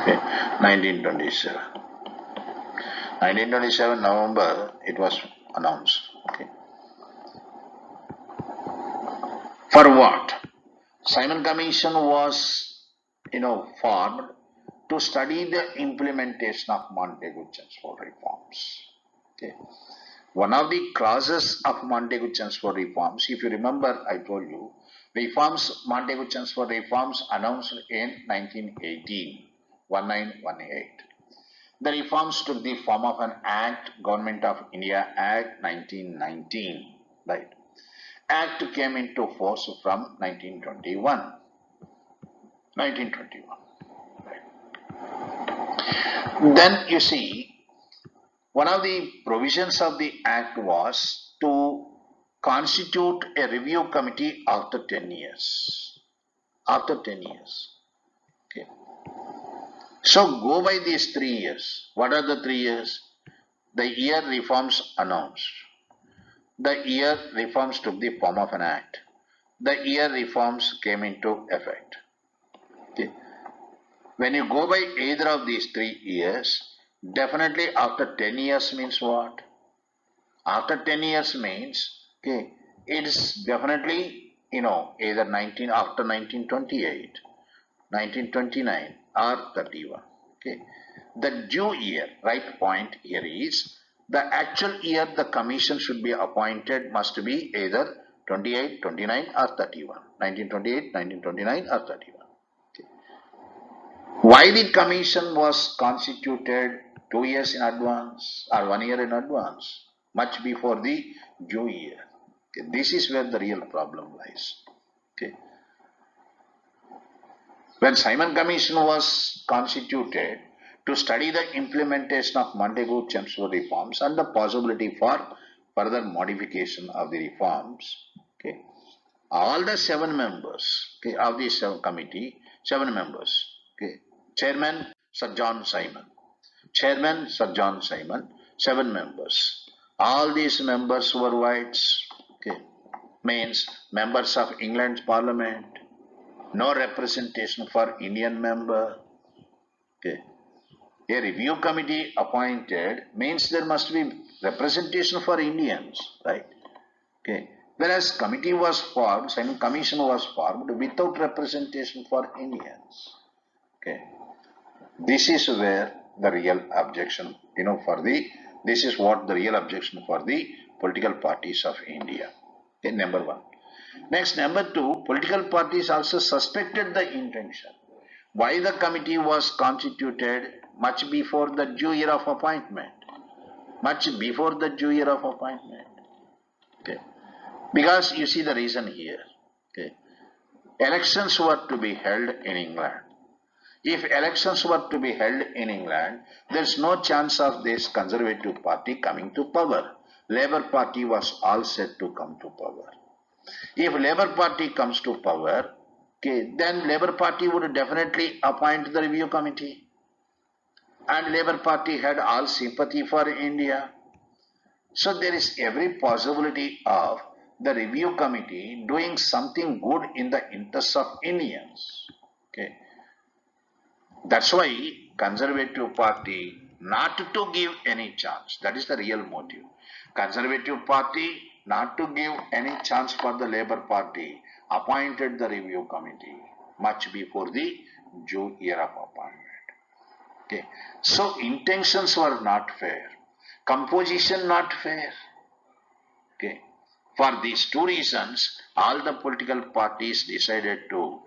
Okay, 1927. 1927 November it was announced. Okay. For what? Simon Commission was, formed to study the implementation of Montagu-Chelmsford reforms. Okay. One of the clauses of Montagu-Chelmsford reforms, if you remember, I told you, Montagu-Chelmsford reforms announced in 1918, 1918. The reforms took the form of an Act, Government of India Act 1919, right? Act came into force from 1921. 1921. Right. Then you see, one of the provisions of the Act was to constitute a review committee after 10 years. After 10 years. Okay. So go by these 3 years. What are the 3 years? The year reforms announced. The year reforms took the form of an act. The year reforms came into effect. Okay. When you go by either of these 3 years, definitely after 10 years means what? After 10 years means, okay, it is definitely, either after 1928, 1929 or 31. Okay. The due year, right point here is, the actual year the commission should be appointed must be either 28, 29 or 31. 1928, 1929 or 31. Okay. Why the commission was constituted 2 years in advance or 1 year in advance, much before the due year? Okay. This is where the real problem lies. Okay. When Simon Commission was constituted to study the implementation of Montagu-Chelmsford reforms and the possibility for further modification of the reforms, okay, all the 7 members, okay, of this committee, 7 members, okay, Chairman Sir John Simon, 7 members. All these members were whites, okay, means members of England's Parliament. No representation for Indian member. Okay. A review committee appointed means there must be representation for Indians, right? Okay. Whereas committee was formed, Simon Commission was formed without representation for Indians. Okay. This is where the real objection, this is what the real objection for the political parties of India. Okay, number 1. Next, number 2, political parties also suspected the intention. Why the committee was constituted much before the due year of appointment? Much before the due year of appointment. Okay. Because you see the reason here. Okay. Elections were to be held in England. If elections were to be held in England, there is no chance of this Conservative Party coming to power. Labour Party was all set to come to power. If Labour Party comes to power, okay, then Labour Party would definitely appoint the review committee. And Labour Party had all sympathy for India. So there is every possibility of the review committee doing something good in the interest of Indians. Okay. That's why Conservative Party not to give any chance. That is the real motive. Conservative Party not to give any chance for the Labour Party appointed the review committee much before the due year of appointment. Okay. So intentions were not fair. Composition not fair. Okay. For these two reasons, all the political parties decided to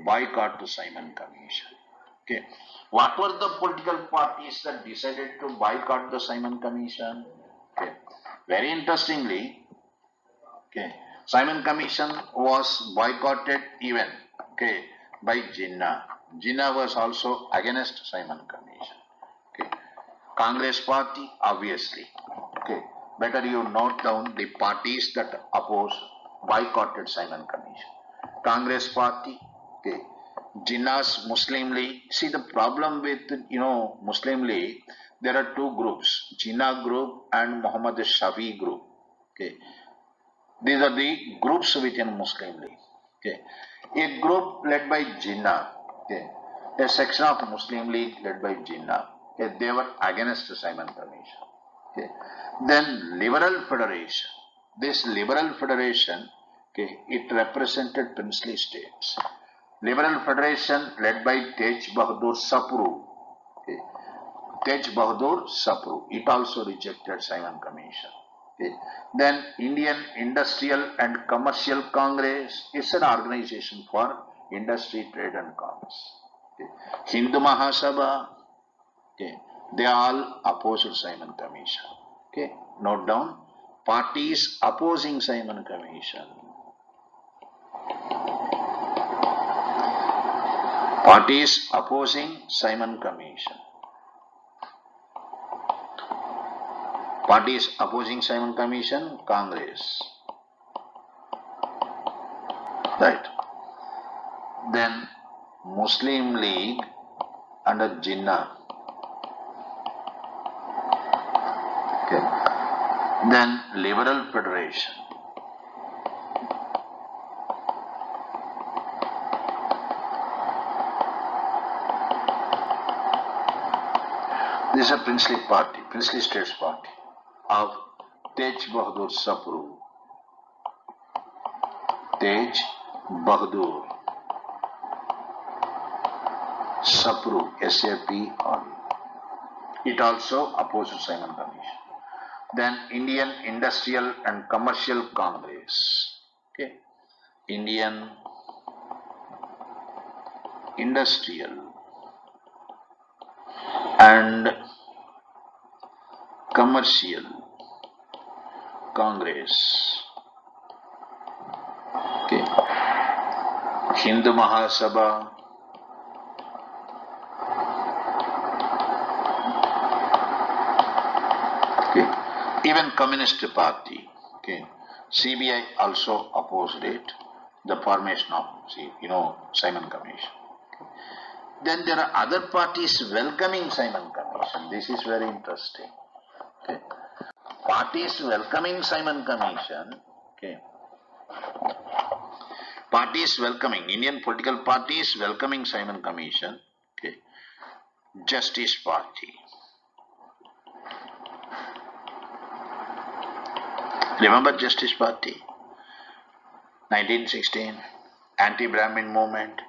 boycott the Simon Commission. Okay. What were the political parties that decided to boycott the Simon Commission? Okay. Very interestingly, okay, Simon Commission was boycotted even, okay, by Jinnah. Jinnah was also against Simon Commission. Okay. Congress Party, obviously. Okay. Better you note down the parties that oppose boycotted Simon Commission. Congress Party, okay. Jinnah's Muslim League. See the problem with Muslim League, there are two groups, Jinnah group and Muhammad Shafi group. Okay. These are the groups within Muslim League. Okay. A group led by Jinnah. Okay. A section of Muslim League led by Jinnah. Okay. They were against Simon Commission. Okay. Then Liberal Federation. This Liberal Federation, okay, it represented princely states. Liberal Federation led by Tej Bahadur Sapru. Okay. Tej Bahadur Sapru. It also rejected Simon Commission. Okay. Then Indian Industrial and Commercial Congress is an organization for industry, trade and commerce. Okay. Hindu Mahasabha, okay, they all opposed Simon Commission. Okay. Note down, parties opposing Simon Commission. Parties opposing Simon Commission. Parties opposing Simon Commission, Congress. Right. Then Muslim League under Jinnah. Okay. Then Liberal Federation. This is a princely party, princely states party of Tej Bahadur Sapru. Tej Bahadur Sapru, SAPR. It also opposed Simon Commission. Then Indian Industrial and Commercial Congress. Okay. Indian Industrial and Commercial Congress. Okay. Hindu Mahasabha. Okay. Even Communist Party. Okay. CBI also opposed it. The formation of Simon Commission. Then there are other parties welcoming Simon Commission. This is very interesting. Okay. Parties welcoming Simon Commission. Okay. Parties welcoming, Indian political parties welcoming Simon Commission. Okay. Justice Party. Remember Justice Party? 1916, anti-Brahmin movement.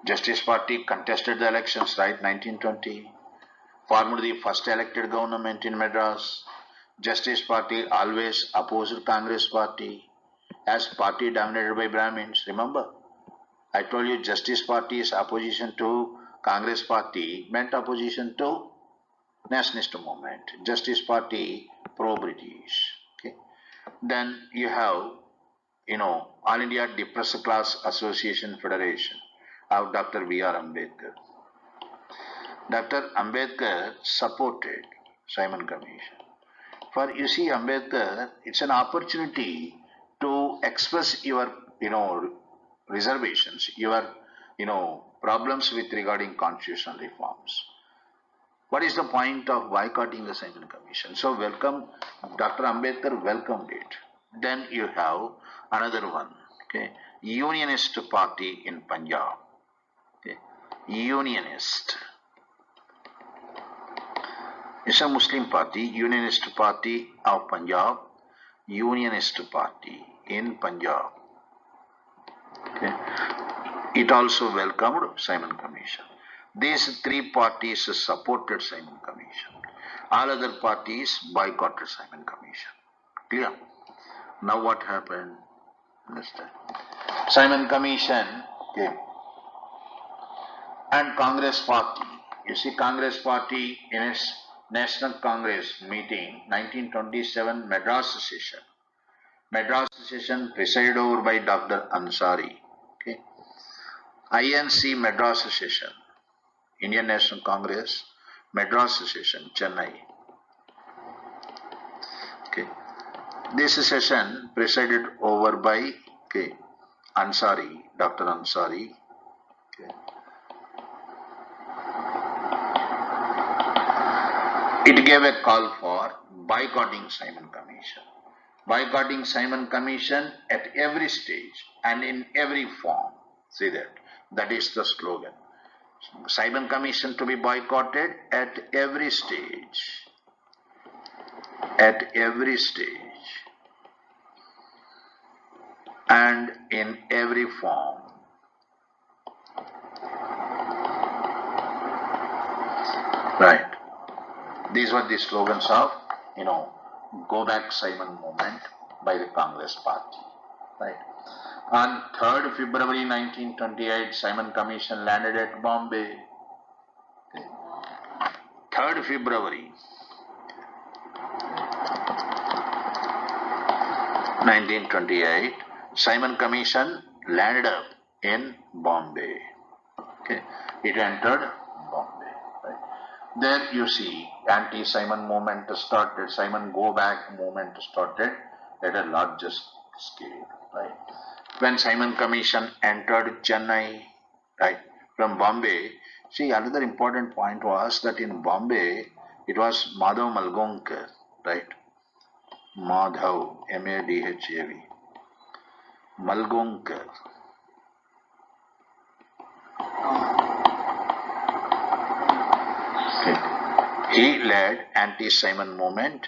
Justice Party contested the elections, right? 1920. Formed the first elected government in Madras. Justice Party always opposed Congress Party as party dominated by Brahmins. Remember? I told you Justice Party's opposition to Congress Party meant opposition to nationalist movement. Justice Party pro-British. Okay. Then you have, All India Depressed Class Association Federation of Dr. B.R. Ambedkar. Dr. Ambedkar supported Simon Commission. For you see, Ambedkar, it's an opportunity to express your, reservations, your, problems with regarding constitutional reforms. What is the point of boycotting the Simon Commission? So welcome, Dr. Ambedkar welcomed it. Then you have another one, okay, Unionist Party in Punjab. Okay. Unionist. It's a Muslim party, Unionist Party of Punjab, Unionist Party in Punjab. Okay. It also welcomed Simon Commission. These three parties supported Simon Commission. All other parties boycotted Simon Commission. Clear? Now what happened? Understand? Simon Commission came. And Congress Party. You see, Congress Party in its National Congress meeting, 1927 Madras session. Madras session presided over by Dr. Ansari. Okay. INC Madras session, Indian National Congress, Madras session, Chennai. Okay. This session presided over by Ansari, Dr. Ansari. Okay. It gave a call for boycotting Simon Commission. Boycotting Simon Commission at every stage and in every form. See that? That is the slogan. Simon Commission to be boycotted at every stage. At every stage. And in every form. Right. These were the slogans of, Go Back Simon movement by the Congress Party. Right. On 3rd February 1928, Simon Commission landed at Bombay. 3rd February 1928, Simon Commission landed up in Bombay. Okay. It entered Bombay. Right. There you see anti-Simon movement started, Simon Go Back movement started at a larger scale. Right. When Simon Commission entered Chennai, right, from Bombay, see, another important point was that in Bombay, it was Madhav Malgonkar, right? Madhav, M-A-D-H-A-V, Malgonkar. Okay. He led anti-Simon movement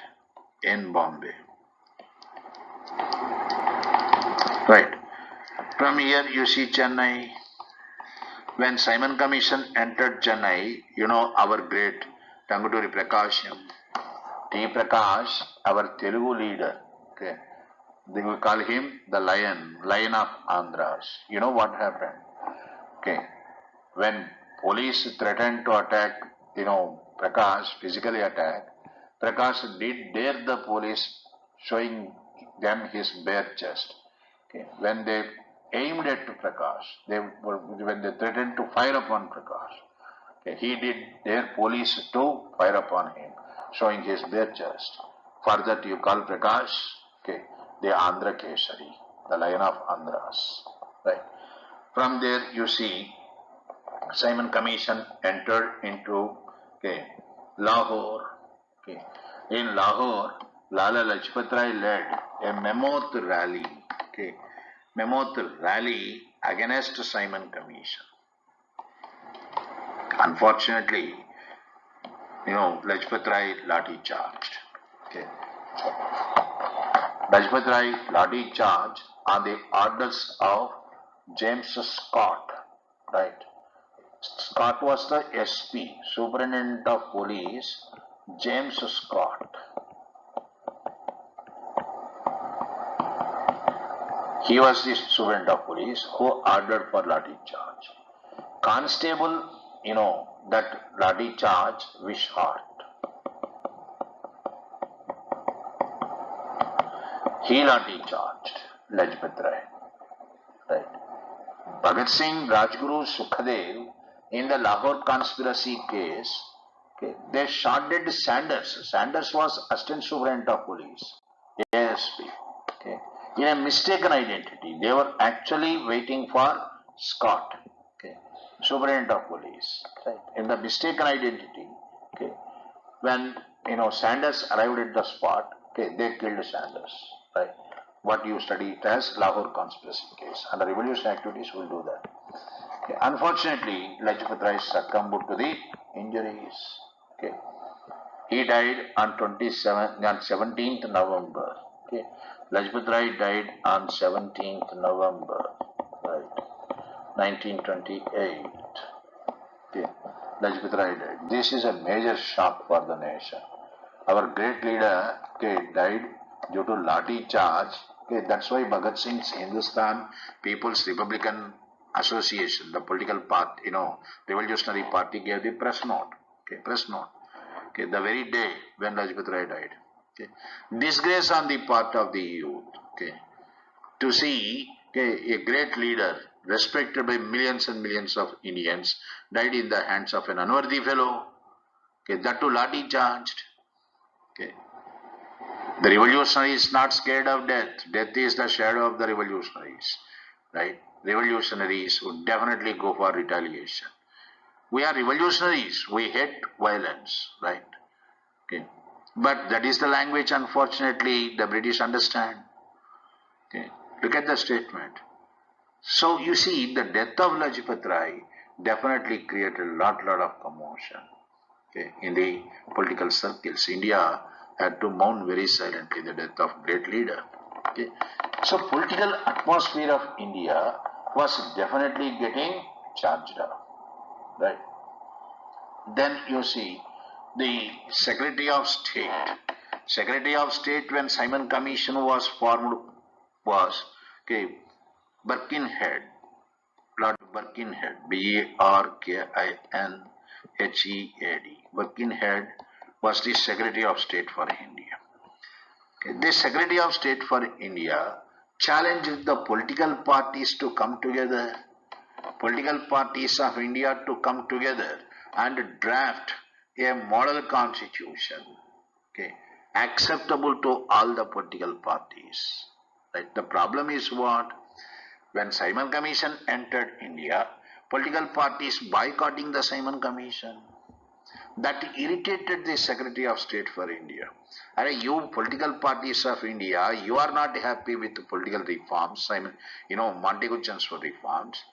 in Bombay. Right. From here you see Chennai. When Simon Commission entered Chennai, our great Tanguturi Prakasham, T. Prakash, our Telugu leader, okay, they will call him the lion of Andhras. You know what happened? Okay, when police threatened to attack, Prakash, physically attack, Prakash did dare the police, showing them his bare chest. Okay. When they aimed at Prakash, when they threatened to fire upon Prakash, okay, he did dare police to fire upon him, showing his bare chest. For that you call Prakash, okay, the Andhra Kesari, the lion of Andhras. Right. From there you see Simon Commission entered into Lahore. Okay. In Lahore, Lala Lajpat Rai led a Mammoth rally. Okay. Mammoth rally against Simon Commission. Unfortunately, Lajpat Rai Lati charged. Okay. Lajpat Rai Lati charged on the orders of James Scott. Right. Scott was the SP, Superintendent of Police, James Scott. He was the Superintendent of Police who ordered for Lati charge. Constable, that Lati charge, Wishart. He Lati charged Lajpat Rai. Right. Bhagat Singh, Rajguru, Sukhadev, in the Lahore conspiracy case, okay, they shot dead Sanders. Sanders was Assistant Superintendent of Police, ASP. Okay. In a mistaken identity. They were actually waiting for Scott, okay, Superintendent of Police. Right. In the mistaken identity, Okay. When Sanders arrived at the spot, okay, they killed Sanders. Right. What you study it as Lahore conspiracy case. And the revolution activities will do that. Okay. Unfortunately, Lajpat Rai succumbed to the injuries. Okay. He died on 17th November. Okay. Lajpat Rai died on 17th November, right, 1928. Okay. Lajpat Rai died. This is a major shock for the nation. Our great leader, okay, died due to Lati charge. Okay, that's why Bhagat Singh's Hindustan People's Republican Association, the political party, revolutionary party, gave the press note. Okay, press note. Okay, the very day when Lajpat Rai died. Okay, disgrace on the part of the youth. Okay, to see, okay, a great leader respected by millions and millions of Indians died in the hands of an unworthy fellow. Okay, that too Lati charged. Okay. The revolutionary is not scared of death. Death is the shadow of the revolutionaries. Right? Revolutionaries would definitely go for retaliation. We are revolutionaries. We hate violence. Right? Okay. But that is the language, unfortunately, the British understand. Okay. Look at the statement. So you see, the death of Lajpat Rai definitely created a lot of commotion. Okay, in the political circles. India had to mourn very silently the death of great leader. Okay. So political atmosphere of India was definitely getting charged up. Right. Then you see the Secretary of State. Secretary of State when Simon Commission was formed was Birkenhead. Lord Birkenhead, Birkinhead. Birkenhead was the Secretary of State for India. Okay. The Secretary of State for India challenged the political parties to come together, political parties of India to come together and draft a model constitution, okay, acceptable to all the political parties. Right? The problem is what? When Simon Commission entered India, political parties boycotting the Simon Commission. That irritated the Secretary of State for India. You political parties of India, you are not happy with the political reforms, Monteaguchans for reforms.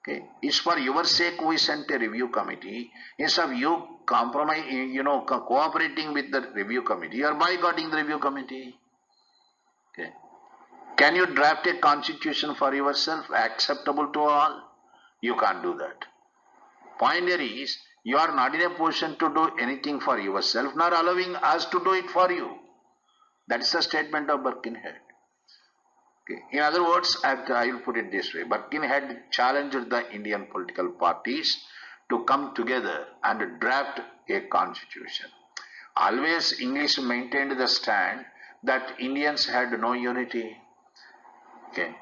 Okay, it's for your sake we sent a review committee. Instead of you cooperating with the review committee, you are boycotting the review committee. Okay. Can you draft a constitution for yourself acceptable to all? You can't do that. Point here is, you are not in a position to do anything for yourself, nor allowing us to do it for you. That is the statement of Birkenhead. Okay. In other words, I will put it this way. Birkenhead challenged the Indian political parties to come together and draft a constitution. Always English maintained the stand that Indians had no unity. Okay.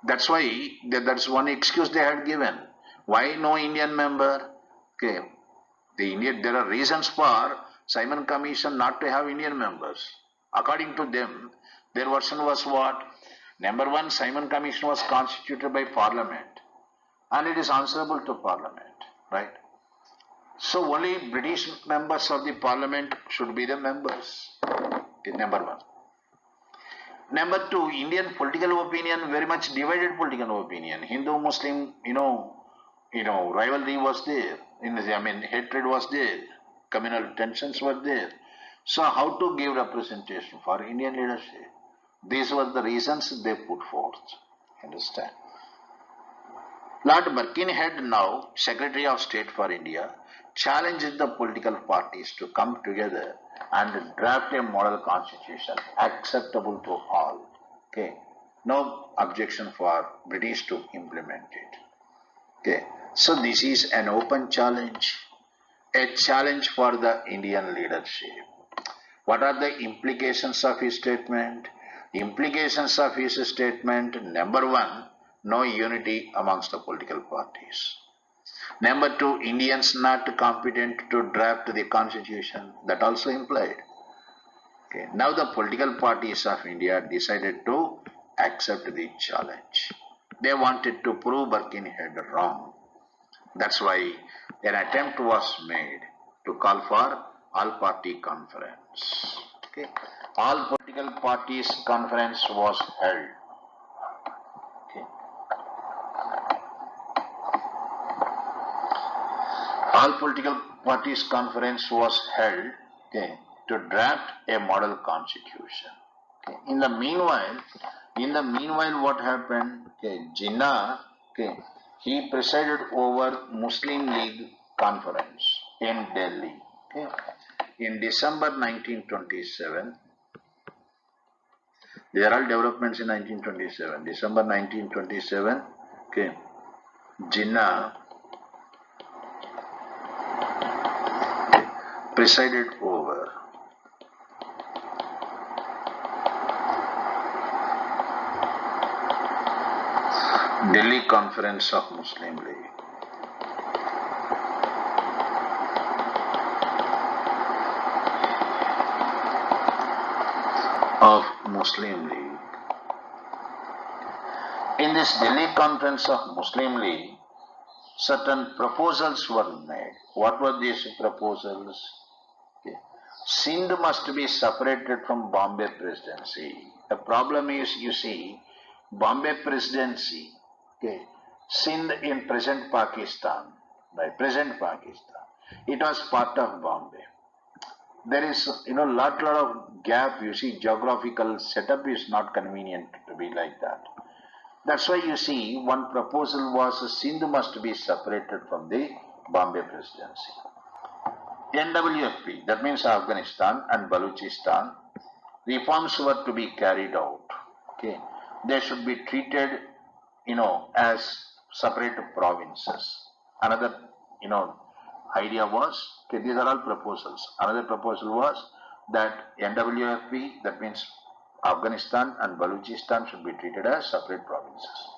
That's why, that's one excuse they had given. Why no Indian member? Okay. There are reasons for Simon Commission not to have Indian members. According to them, their version was what? Number one, Simon Commission was constituted by Parliament and it is answerable to Parliament, right? So only British members of the Parliament should be the members. Okay, number one. Number two, Indian political opinion, very much divided political opinion. Hindu-Muslim, rivalry was there. Hatred was there. Communal tensions were there. So how to give representation for Indian leadership? These were the reasons they put forth. Understand? Lord Birkenhead, now Secretary of State for India, challenged the political parties to come together and draft a model constitution acceptable to all. Okay. No objection for British to implement it. Okay. So this is an open challenge, a challenge for the Indian leadership. What are the implications of his statement? Implications of his statement, number one, no unity amongst the political parties. Number two, Indians not competent to draft the constitution. That also implied. Okay. Now the political parties of India decided to accept the challenge. They wanted to prove Birkenhead wrong. That's why an attempt was made to call for all-party conference. Okay. All political parties conference was held. Okay. All political parties conference was held, okay, to draft a model constitution. Okay. In the meanwhile, what happened? Okay, Jinnah, okay, he presided over Muslim League conference in Delhi. Okay. In December 1927, there are all developments in 1927. December 1927, okay, Jinnah presided over Delhi Conference of Muslim League. In this Delhi Conference of Muslim League, certain proposals were made. What were these proposals? Okay. Sindh must be separated from Bombay Presidency. The problem is, you see, Bombay Presidency, okay, Sindh in present Pakistan, it was part of Bombay. There is, lot of gap, you see, geographical setup is not convenient to be like that. That's why you see, one proposal was Sindh must be separated from the Bombay Presidency. NWFP, that means Afghanistan and Balochistan, reforms were to be carried out. Okay, they should be treated, as separate provinces. Another, idea was, okay, these are all proposals. Another proposal was that NWFP, that means Afghanistan and Balochistan, should be treated as separate provinces.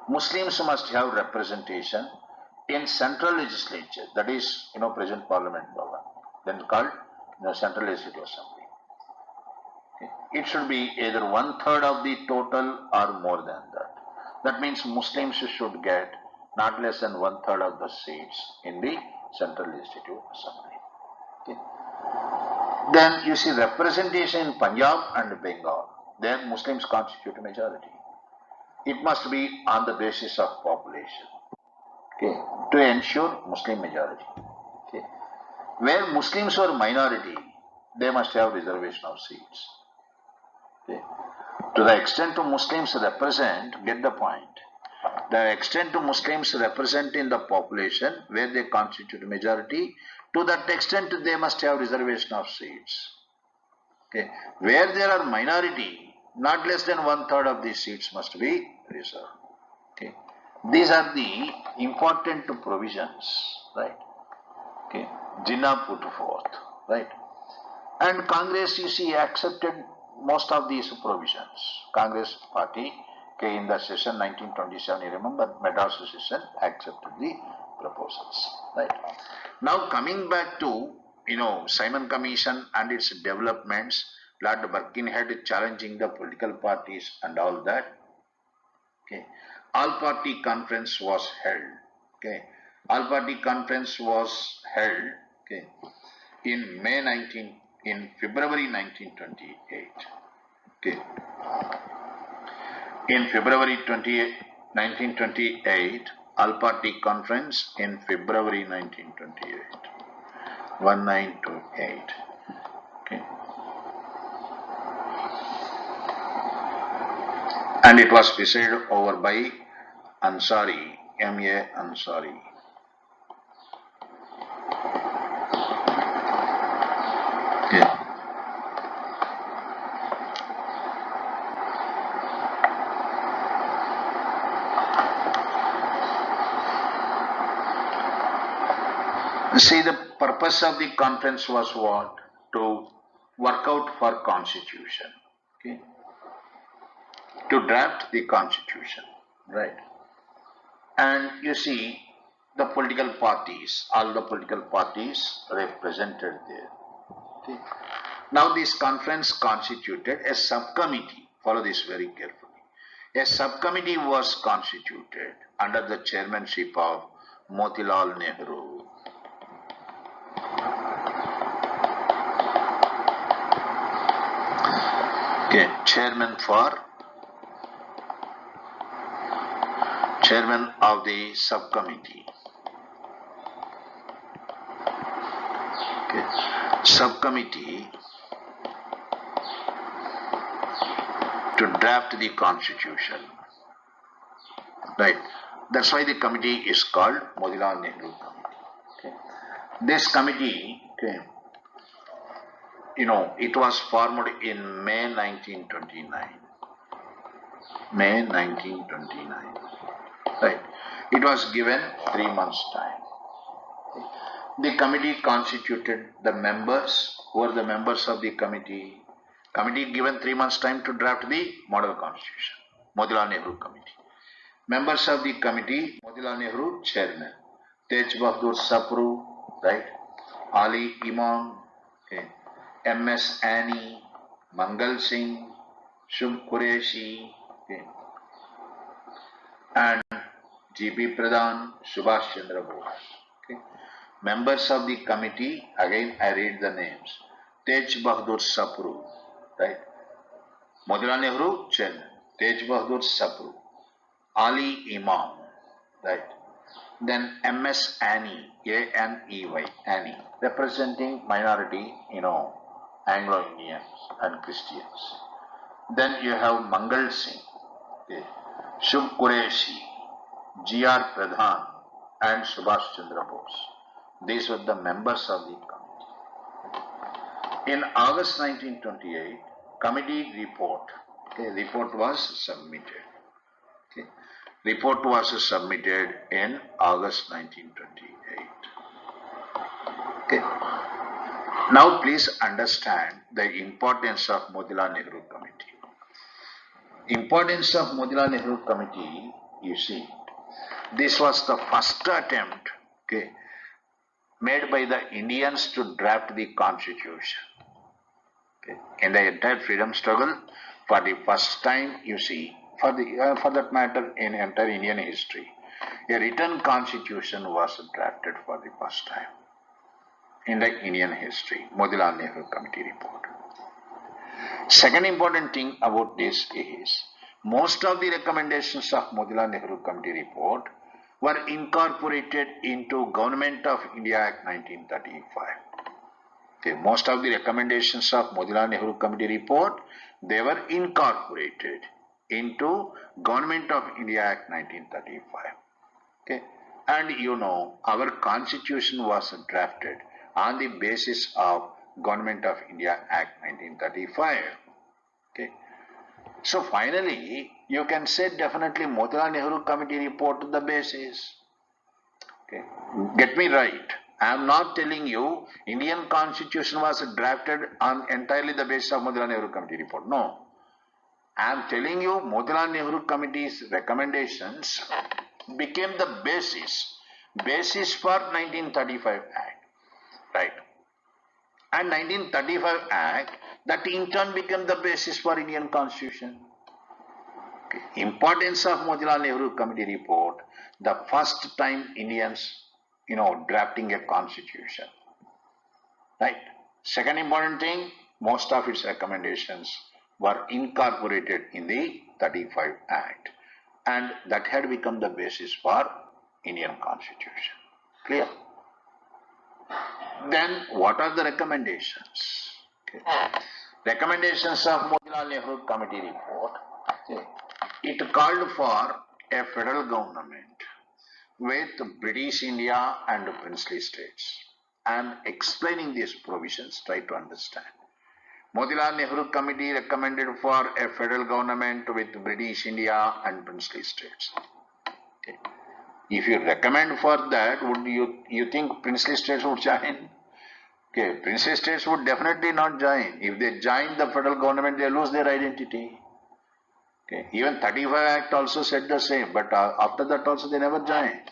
Muslims must have representation in central legislature, that is, present Parliament Bhavan, then called Central Legislative Assembly. Okay. It should be either 1/3 of the total or more than that. That means Muslims should get not less than 1/3 of the seats in the Central Legislative Assembly. Okay. Then you see representation in Punjab and Bengal. There Muslims constitute a majority. It must be on the basis of population. Okay, to ensure Muslim majority. Okay. Where Muslims are minority, they must have reservation of seats. Okay. To the extent to Muslims represent, get the point. The extent to Muslims represent in the population where they constitute majority, to that extent they must have reservation of seats. Okay. Where there are minority, not less than 1/3 of these seats must be reserved. Okay. These are the important provisions, right? Okay. Jinnah put forth, right? And Congress, you see, accepted most of these provisions. Congress party, okay, in the session 1927, you remember, Madras session, accepted the proposals, right? Now coming back to, Simon Commission and its developments, Lord Birkenhead challenging the political parties and all that. Okay. All-party conference was held. Okay. All-party conference was held. Okay. In February 1928. Okay. In February 1928, All-Party Conference in February 1928. 1928. Okay. And it was presided over by Ansari, M.A. Ansari. Okay. See, the purpose of the conference was what? To work out for constitution. Okay. To draft the constitution, right? And you see, the political parties, all the political parties represented there. Okay. Now this conference constituted a subcommittee. Follow this very carefully. A subcommittee was constituted under the chairmanship of Motilal Nehru. Okay, chairman of the subcommittee. Okay, subcommittee to draft the constitution. Right. That's why the committee is called Motilal Nehru Committee. Okay. This committee, okay, it was formed in May 1929. May 1929. Right. It was given 3 months' time. The committee constituted the members. Who are the members of the committee? Committee given 3 months' time to draft the model constitution. Motilal Nehru Committee. Members of the committee: Motilal Nehru, chairman; Tej Bahadur Sapru, right? Ali Imam, okay. M.S. Annie, Mangal Singh, Shubh Qureshi, okay. And G.P. Pradhan, Subhash Chandra Bose. Okay. Members of the committee, again I read the names: Tej Bahadur Sapru, right? Motilal Nehru, chairman; Tej Bahadur Sapru; Ali Imam, right? Then M.S. Annie, A-N-E-Y, Annie, representing minority, Anglo-Indians and Christians. Then you have Mangal Singh, okay, Shubh Qureshi, G.R. Pradhan, and Subhash Chandra Bose. These were the members of the committee. In August 1928, committee report, okay, report was submitted. Okay. Report was submitted in August 1928. Okay. Now please understand the importance of Motilal Nehru Committee. Importance of Motilal Nehru Committee, you see, this was the first attempt, okay, made by the Indians to draft the constitution. Okay. In the entire freedom struggle, for the first time, you see, for that matter, in entire Indian history, a written constitution was drafted for the first time in the Indian history. Motilal Nehru Committee report. Second important thing about this is, most of the recommendations of Motilal Nehru Committee report were incorporated into Government of India Act 1935. Okay, most of the recommendations of Motilal Nehru Committee report, they were incorporated into Government of India Act 1935. Okay, and our constitution was drafted on the basis of Government of India Act 1935. Okay, so finally you can say definitely Motilal Nehru Committee report the basis. Okay, get me right. I am not telling you Indian constitution was drafted on entirely the basis of Motilal Nehru Committee report. No. I am telling you Motilal Nehru Committee's recommendations became the basis for 1935 Act, right? And 1935 Act, that in turn became the basis for Indian Constitution. Okay. Importance of Motilal Nehru Committee report, the first time Indians, drafting a constitution, right? Second important thing, most of its recommendations were incorporated in the 35 Act, and that had become the basis for Indian Constitution. Clear? Then what are the recommendations? Okay. Recommendations of Motilal Nehru Committee report. Okay. It called for a federal government with British India and princely states. I am explaining these provisions, try to understand. Motilal Nehru Committee recommended for a federal government with British India and princely states. Okay. If you recommend for that, would you think princely states would join? Okay, princely states would definitely not join. If they join the federal government, they lose their identity. Okay, even 35 Act also said the same, but after that also they never joined.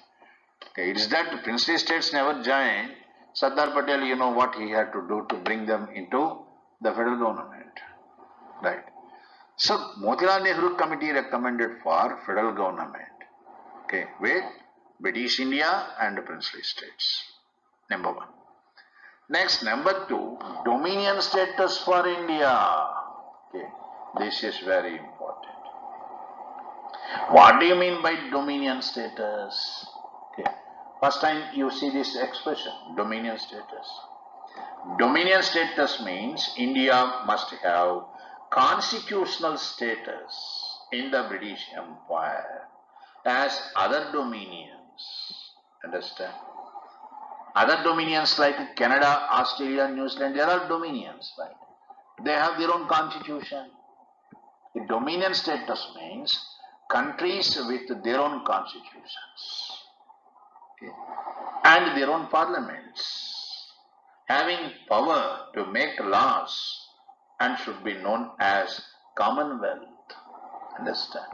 Okay, it's that the princely states never joined. Sardar Patel, you know what he had to do to bring them into the federal government, right? So Motilal Nehru Committee recommended for federal government, okay, with British India and princely states. Number one. Next, number two, dominion status for India. Okay. This is very important. What do you mean by dominion status? Okay. First time you see this expression, dominion status. Dominion status means India must have constitutional status in the British Empire as other dominions. Understand? Other dominions like Canada, Australia, New Zealand, they are dominions, right? They have their own constitution. The dominion status means countries with their own constitutions, okay, and their own parliaments, having power to make laws and should be known as Commonwealth. Understand?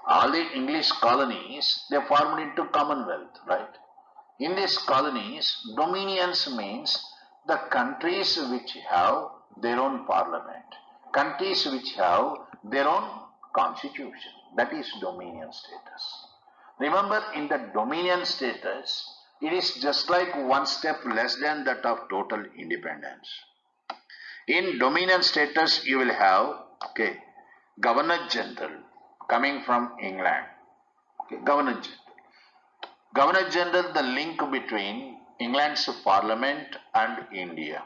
All the English colonies, they formed into Commonwealth, right? In these colonies, dominions means the countries which have their own parliament, countries which have their own constitution. That is dominion status. Remember, in the dominion status, it is just like one step less than that of total independence. In dominion status, you will have, okay, Governor General coming from England. Okay, Governor General. Governor General, the link between England's parliament and India.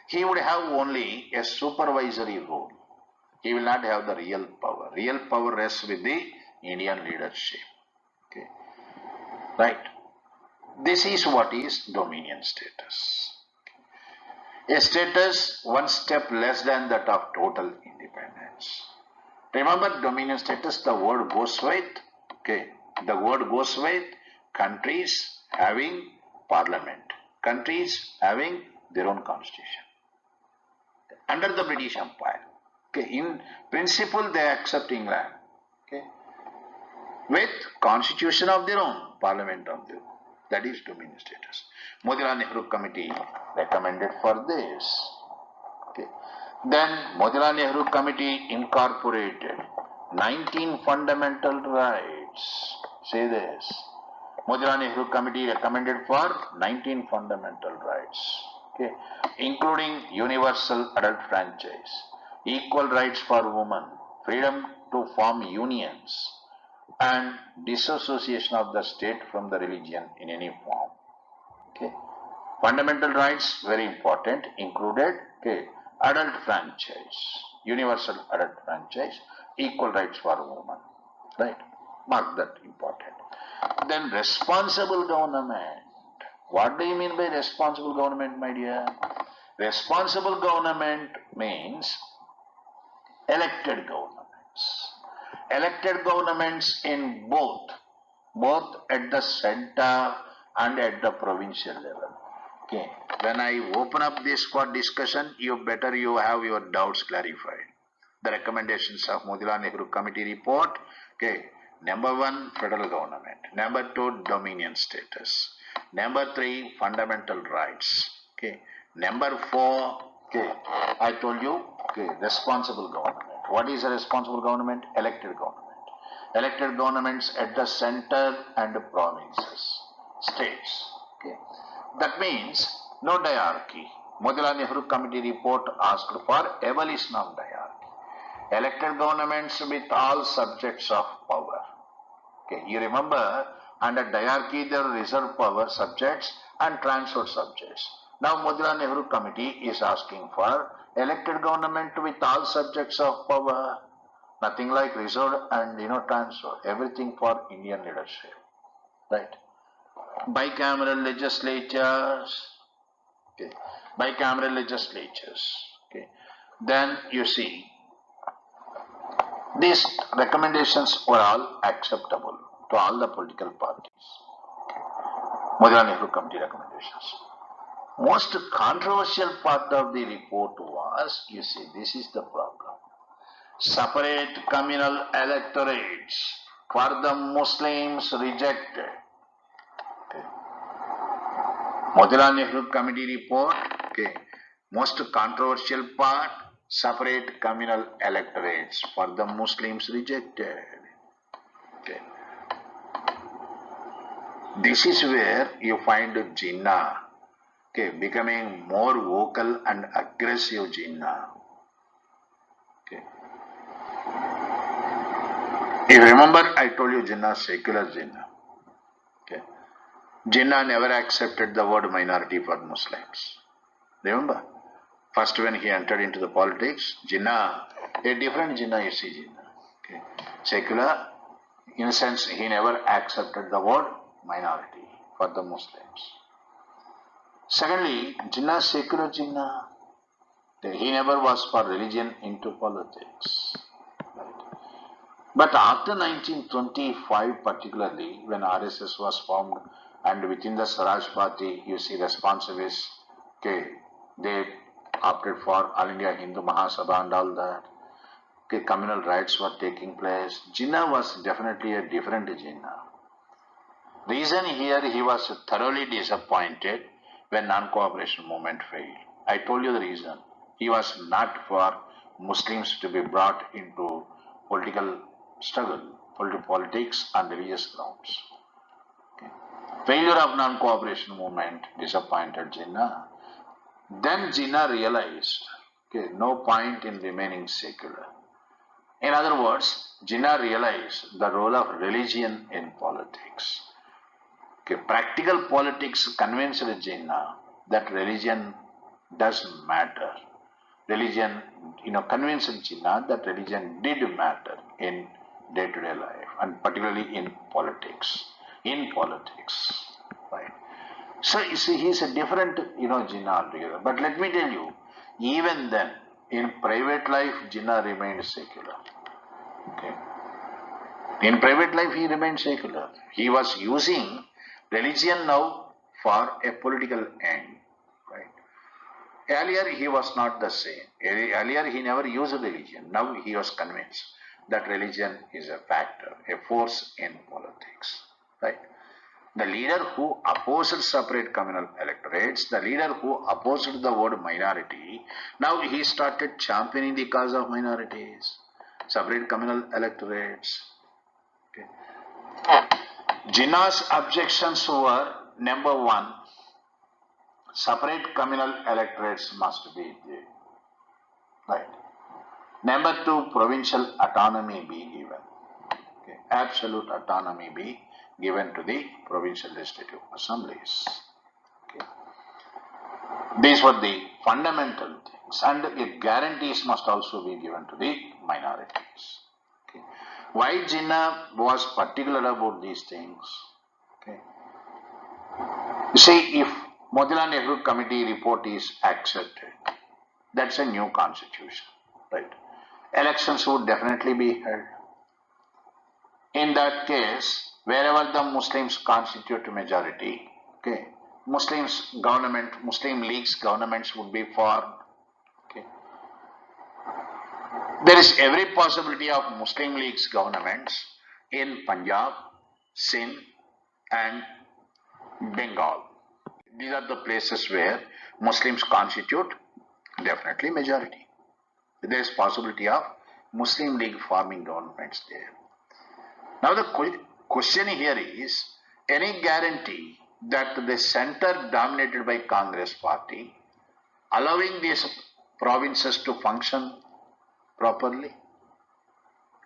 He would have only a supervisory role. He will not have the real power. Real power rests with the Indian leadership. Okay. Right. This is what is dominion status. A status one step less than that of total independence. Remember, dominion status, the word goes with, okay, the word goes with countries having parliament, countries having their own constitution. Under the British Empire, okay, in principle they accept England, okay, with constitution of their own, parliament of their own. That is dominion status. Motilal Nehru Committee recommended for this. Okay. Then Motilal Nehru Committee incorporated 19 fundamental rights. Say this. Motilal Nehru Committee recommended for 19 fundamental rights, okay, including universal adult franchise, equal rights for women, freedom to form unions, and disassociation of the state from the religion in any form. Okay. Fundamental rights, very important, included, okay, adult franchise, universal adult franchise, equal rights for women. Right? Mark that important. Then responsible government. What do you mean by responsible government, my dear? Responsible government means elected governments. Elected governments in both at the center and at the provincial level. Okay. When I open up this for discussion, you have your doubts clarified. The recommendations of Motilal Nehru Committee report, okay. Number 1, federal government. Number 2, dominion status. Number 3, fundamental rights. Okay. Number 4, okay, I told you, okay, responsible government. What is a responsible government? Elected government. Elected governments at the center and the provinces, states. Okay. That means no diarchy. Motilal Nehru Committee report asked for abolition of diarchy. Elected governments with all subjects of power. Okay, you remember, under diarchy there are reserved power subjects and transferred subjects. Now Motilal Nehru Committee is asking for elected government with all subjects of power. Nothing like reserved and transfer. Everything for Indian leadership. Right? Bicameral legislatures. Okay. Bicameral legislatures. Okay. Then you see, these recommendations were all acceptable to all the political parties. Motilal Nehru Committee recommendations. Most controversial part of the report was, you see, this is the problem. Separate communal electorates for the Muslims rejected. Okay. Motilal Nehru Committee report, okay, most controversial part, separate communal electorates for the Muslims rejected. Okay. This is where you find Jinnah, okay, becoming more vocal and aggressive Jinnah. If you remember, I told you Jinnah, secular Jinnah. Okay. Jinnah never accepted the word minority for Muslims. Remember? First when he entered into the politics, Jinnah, a different Jinnah, you see Jinnah. Okay. Secular, in a sense, he never accepted the word minority for the Muslims. Secondly, Jinnah, secular Jinnah, he never was for religion into politics. Right. But after 1925 particularly, when RSS was formed and within the Swaraj party, you see responsibilities, okay, they opted for All India Hindu Mahasabha and all that. Okay, communal rights were taking place. Jinnah was definitely a different Jinnah. Reason here, he was thoroughly disappointed when non-cooperation movement failed. I told you the reason. He was not for Muslims to be brought into political struggle, politics on religious grounds. Okay. Failure of non-cooperation movement disappointed Jinnah. Then Jinnah realized, okay, no point in remaining secular. In other words, Jinnah realized the role of religion in politics. Okay, practical politics convinced Jinnah that religion does matter. Religion, convinced Jinnah that religion did matter in day-to-day life and particularly in politics. In politics, right? So you see, he's a different, Jinnah altogether. But let me tell you, even then, in private life, Jinnah remained secular. Okay. In private life, he remained secular. He was using religion now for a political end. Right? Earlier, he was not the same. Earlier, he never used religion. Now, he was convinced that religion is a factor, a force in politics. Right? The leader who opposed separate communal electorates, the leader who opposed the word minority, now he started championing the cause of minorities, separate communal electorates. Okay. Jinnah's objections were, number one, separate communal electorates must be there. Right. Number two, provincial autonomy be given. Okay. Absolute autonomy be given to the provincial legislative assemblies. Okay. These were the fundamental things, and guarantees must also be given to the minorities. Okay. Why Jinnah was particular about these things? Okay. You see, if Motilal Nehru Committee report is accepted, that's a new constitution, right? Elections would definitely be held. In that case, wherever the Muslims constitute a majority, okay, Muslim League's governments would be formed. Okay. There is every possibility of Muslim League's governments in Punjab, Sindh, and Bengal. These are the places where Muslims constitute definitely majority. There is possibility of Muslim League forming governments there. Now the question here is, any guarantee that the center dominated by Congress party allowing these provinces to function properly?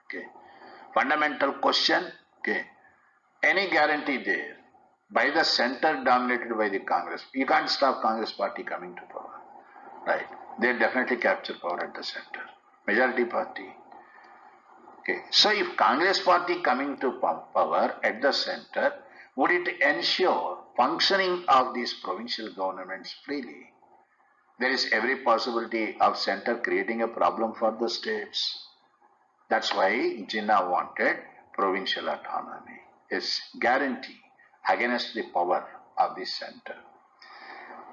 Okay. Fundamental question, okay. Any guarantee there by the center dominated by the Congress? You can't stop Congress party coming to power, right? They definitely capture power at the center. Majority party. Okay. So if Congress party coming to power at the center, would it ensure functioning of these provincial governments freely? There is every possibility of center creating a problem for the states. That's why Jinnah wanted provincial autonomy, is guarantee against the power of the center.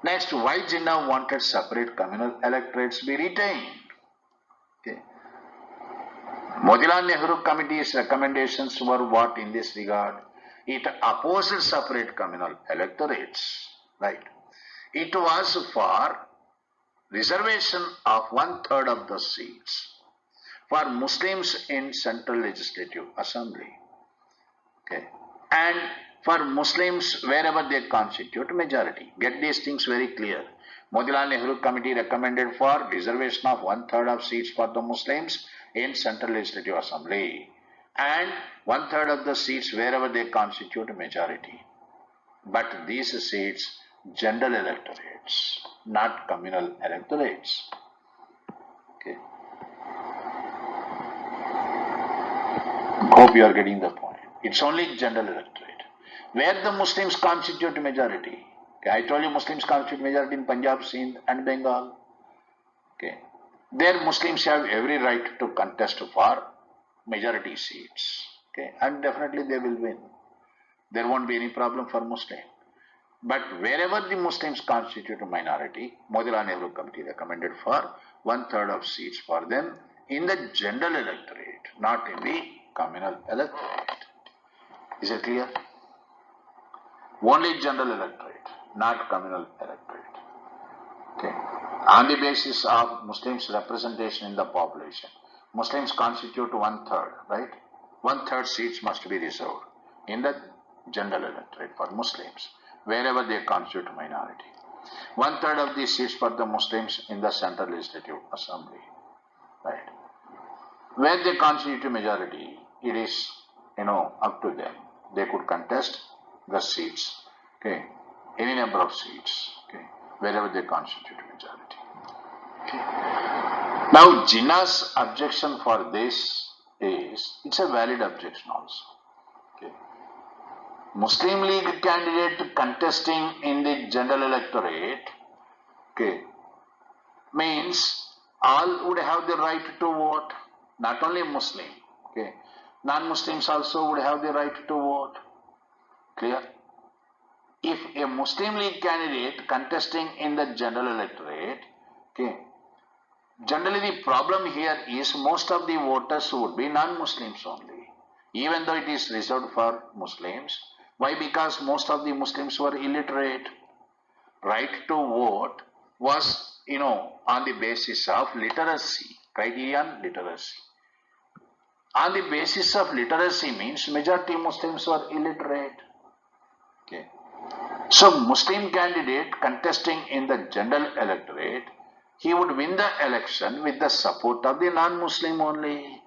Next, why Jinnah wanted separate communal electorates be retained? Okay. Motilal Nehru Committee's recommendations were what in this regard? It opposed separate communal electorates, right? It was for reservation of 1/3 of the seats for Muslims in Central Legislative Assembly, okay, and for Muslims wherever they constitute majority. Get these things very clear. Motilal Nehru Committee recommended for reservation of 1/3 of seats for the Muslims in Central Legislative Assembly, and 1/3 of the seats wherever they constitute a majority. But these seats, general electorates, not communal electorates. Okay. Hope you are getting the point. It's only general electorate. Where the Muslims constitute majority. Okay. I told you Muslims constitute majority in Punjab, Sindh and Bengal. Okay. There Muslims have every right to contest for majority seats. Okay. And definitely they will win. There won't be any problem for Muslim. But wherever the Muslims constitute a minority, Motilal Nehru Committee recommended for 1/3 of seats for them in the general electorate, not in the communal electorate. Is it clear? Only general electorate, not communal electorate. Okay. On the basis of Muslims' representation in the population, Muslims constitute 1/3, right? 1/3 seats must be reserved in the general electorate for Muslims, wherever they constitute minority. 1/3 of these seats for the Muslims in the Central Legislative Assembly, right? Where they constitute a majority, it is, up to them. They could contest the seats, okay, any number of seats, okay, wherever they constitute a majority. Okay. Now, Jinnah's objection for this is, it's a valid objection also. Okay. Muslim League candidate contesting in the general electorate, okay, means all would have the right to vote, not only Muslim, okay, non-Muslims also would have the right to vote. Clear? If a Muslim League candidate contesting in the general electorate, okay, generally the problem here is most of the voters would be non-Muslims only, even though it is reserved for Muslims. Why? Because most of the Muslims were illiterate. Right to vote was, on the basis of literacy, criterion literacy. On the basis of literacy means majority Muslims were illiterate. Okay. So Muslim candidate contesting in the general electorate, he would win the election with the support of the non-Muslim only.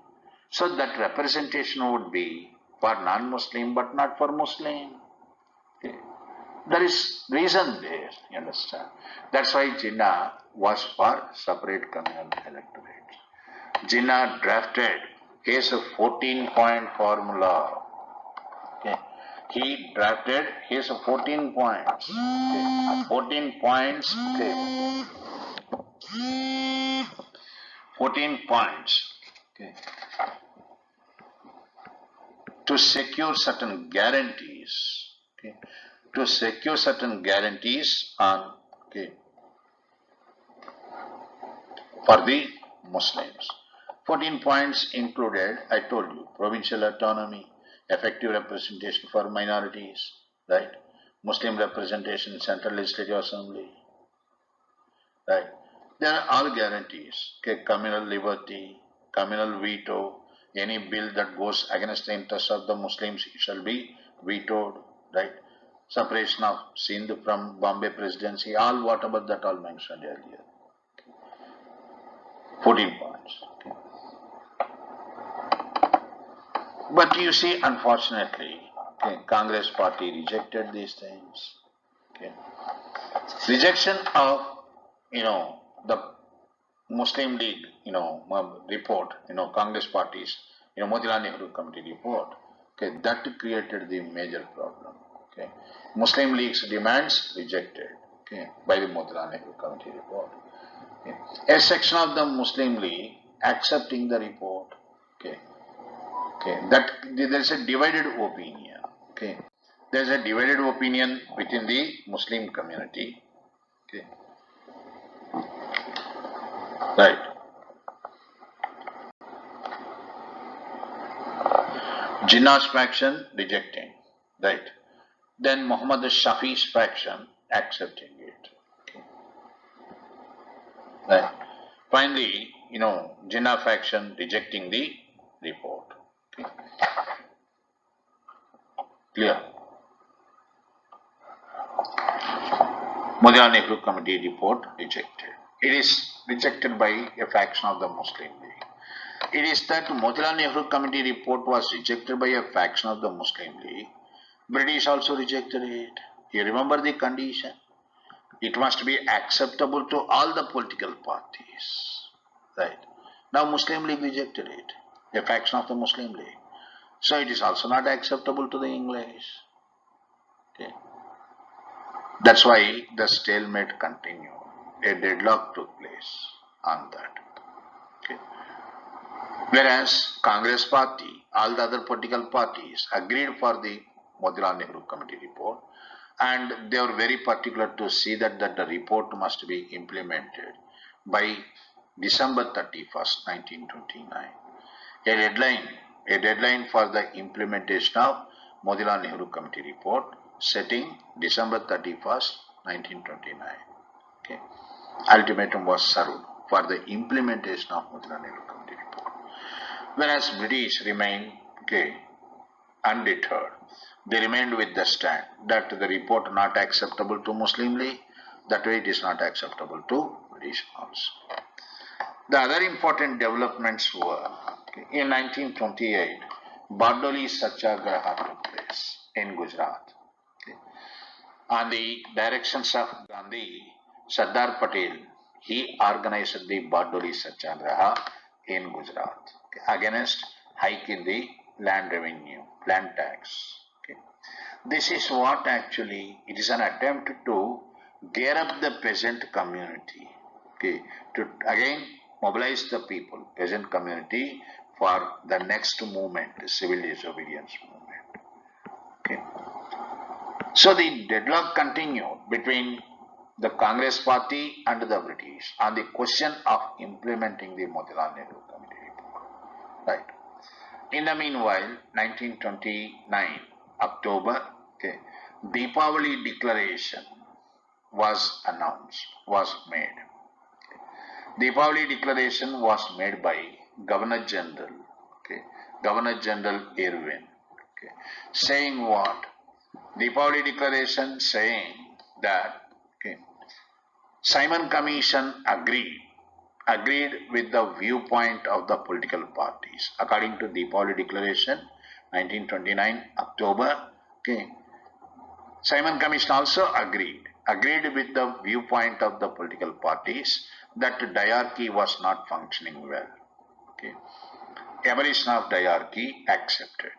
So that representation would be for non-Muslim but not for Muslim. Okay. There is reason there, you understand. That's why Jinnah was for separate communal electorate. Jinnah drafted his 14-point formula. Okay. He drafted his 14 points. Okay. 14 points. Okay. 14 points. Okay. To secure certain guarantees. Okay. To secure certain guarantees on, okay, for the Muslims. 14 points included, I told you, provincial autonomy, effective representation for minorities, right? Muslim representation in Central Legislative Assembly, right? There are all guarantees, okay, communal liberty, communal veto, any bill that goes against the interests of the Muslims shall be vetoed, right? Separation of Sindh from Bombay Presidency, all whatever that all mentioned earlier. 14 points. Okay. But you see, unfortunately, okay, Congress party rejected these things. Okay. Rejection of, the Muslim League, report, Congress parties, Motilal Nehru Committee report, okay, that created the major problem. Okay. Muslim League's demands rejected, okay, by the Motilal Nehru Committee report. Okay. A section of the Muslim League accepting the report, okay, that there is a divided opinion, okay, there is a divided opinion within the Muslim community, okay, right. Jinnah's faction rejecting, right. Then Muhammad Shafi's faction accepting it. Okay. Right. Finally, Jinnah faction rejecting the report. Okay. Clear? Motilal Nehru Committee report rejected. It is rejected by a faction of the Muslim League. It is that Motilal Nehru Committee report was rejected by a faction of the Muslim League. British also rejected it. You remember the condition? It must be acceptable to all the political parties. Right. Now Muslim League rejected it. A faction of the Muslim League. So it is also not acceptable to the English. Okay. That's why the stalemate continued. A deadlock took place on that. Okay. Whereas Congress party, all the other political parties agreed for the Motilal Nehru Committee report, and they were very particular to see that the report must be implemented by December 31st, 1929. A deadline for the implementation of Motilal Nehru Committee report setting December 31st, 1929. Okay. Ultimatum was served for the implementation of Motilal Nehru Committee report. Whereas British remained undeterred. They remained with the stand that the report not acceptable to Muslim League, that way it is not acceptable to British also. The other important developments were in 1928, Bardoli Satyagraha took place in Gujarat. On the directions of Gandhi, Sardar Patel, he organized the Bardoli Satyagraha in Gujarat against hike in the land revenue, land tax. This is what actually, it is an attempt to gear up the peasant community, to again mobilize the people, peasant community for the next movement, the civil disobedience movement. So the deadlock continued between the Congress party and the British on the question of implementing the Motilal Nehru Committee report. Right. In the meanwhile, 1929 October, Deepavali declaration was announced, was made. Deepavali declaration was made by Governor General, Governor General Irwin, saying what? Deepavali declaration saying that Simon Commission agreed with the viewpoint of the political parties. According to Deepavali declaration, 1929 October, Simon Commission also agreed with the viewpoint of the political parties that diarchy was not functioning well. Abolition of diarchy accepted.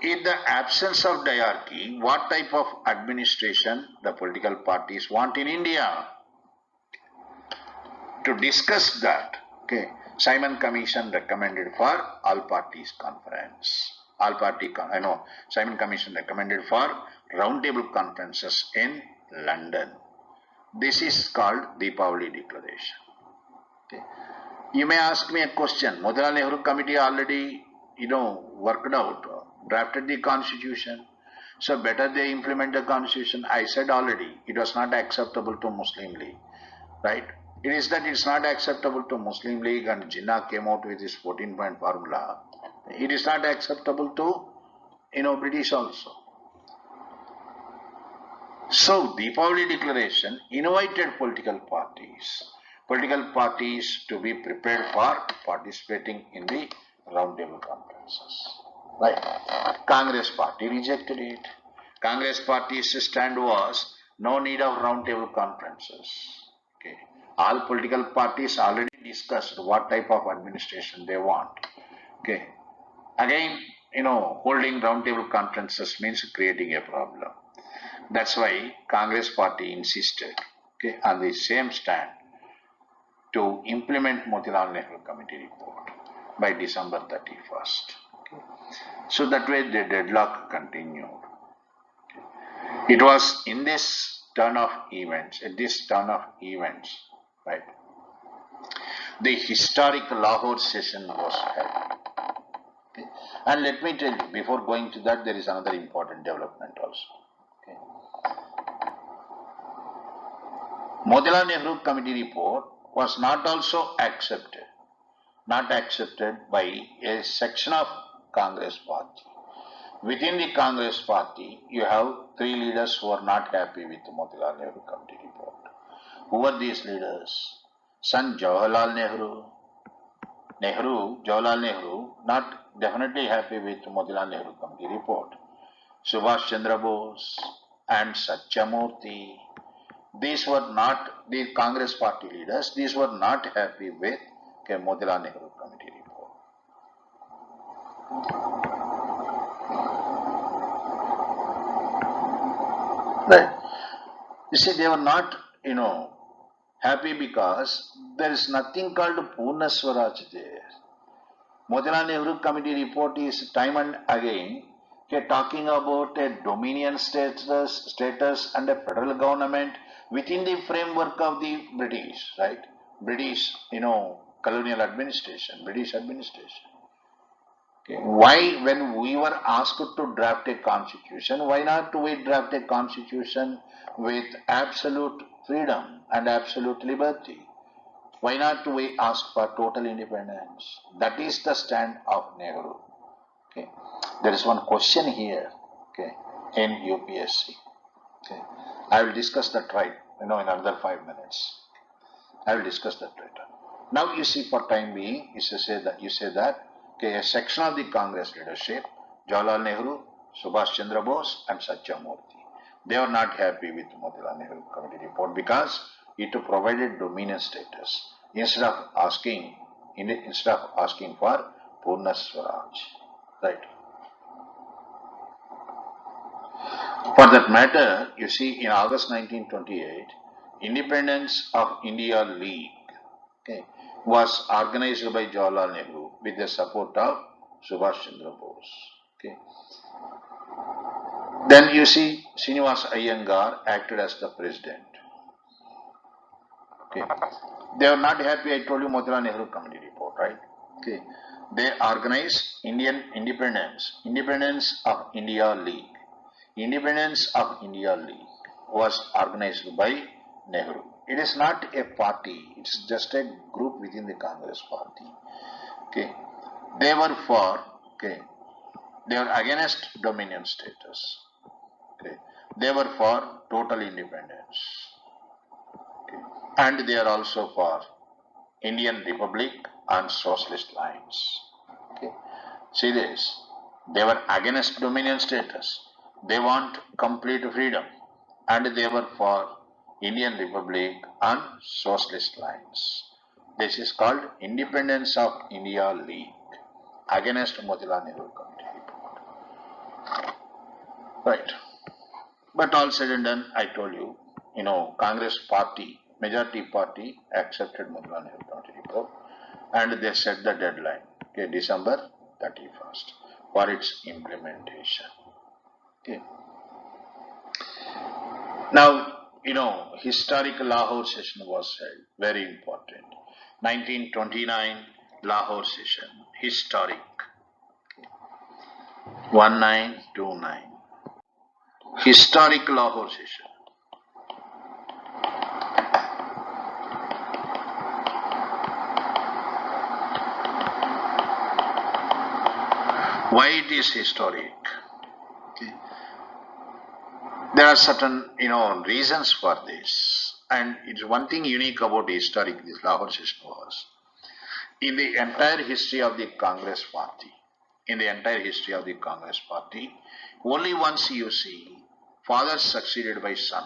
In the absence of diarchy, what type of administration the political parties want in India? To discuss that, Simon Commission recommended for all parties conference. Simon Commission recommended for roundtable conferences in London. This is called Deepavali Declaration. You may ask me a question. Motilal Nehru Committee already, worked out, drafted the constitution. So better they implement the constitution. I said already, it was not acceptable to Muslim League. Right? It is that it's not acceptable to Muslim League and Jinnah came out with his 14-point formula. It is not acceptable to, British also. So, Deepavali Declaration invited political parties to be prepared for participating in the roundtable conferences. Right? Congress party rejected it. Congress party's stand was no need of roundtable conferences. All political parties already discussed what type of administration they want. Again, holding roundtable conferences means creating a problem. That's why Congress party insisted, on the same stand to implement Motilal Nehru Committee report by December 31st. So that way the deadlock continued. It was in this turn of events, right, the historic Lahore session was held. And let me tell you, before going to that, there is another important development also. Motilal Nehru Committee report was not also accepted by a section of Congress party. Within the Congress party, you have three leaders who are not happy with the Motilal Nehru Committee report. Who were these leaders? Son Jawaharlal Nehru, Jawaharlal Nehru, not definitely happy with Motilal Nehru Committee report. Subhash Chandra Bose and Satyamurthy, these were not the Congress party leaders, these were not happy with Motilal Nehru Committee report. Right. You see, they were not, happy because there is nothing called Purna Swaraj there. Motilal Nehru Committee report is time and again talking about a dominion status and a federal government within the framework of the British, right? British, colonial administration, British administration. Okay. Why, when we were asked to draft a constitution, why not we draft a constitution with absolute freedom and absolute liberty? Why not we ask for total independence? That is the stand of Nehru. Okay. There is one question here, okay, in UPSC. Okay. I will discuss that right, in another 5 minutes. I will discuss that later. Now you see, for time being, you say that okay, a section of the Congress leadership, Jawaharlal Nehru, Subhash Chandra Bose and Satyamurthy, they are not happy with Motilal Nehru Committee report because it provided dominion status instead of asking for Purna Swaraj. Right. For that matter, you see, in August 1928, Independence of India League, okay, was organized by Jawaharlal Nehru with the support of Subhash Chandra Bose. Okay. Then you see, Srinivas Iyengar acted as the president. Okay. They are not happy, I told you, Motilal Nehru Committee report, right? Okay. They organized Indian Independence of India League. Independence of India League was organized by Nehru. It is not a party, it's just a group within the Congress party. Okay. They were against dominion status. Okay. They were for total independence. Okay. And they are also for Indian Republic on socialist lines. Okay. See this. They were against dominion status. They want complete freedom. And they were for Indian Republic on socialist lines. This is called Independence of India League against Motilal Nehru Committee report. Right. But all said and done, I told you, Congress party, majority party accepted Motilal Nehru Committee report and they set the deadline, okay, December 31st for its implementation. Okay. Now, historic Lahore session was held, very important. 1929 Lahore session, historic. 1929. Historic Lahore session. Why it is historic? Okay. There are certain, reasons for this. And it's one thing unique about historic this Lahore session was. In the entire history of the Congress party, only once you see father succeeded by son.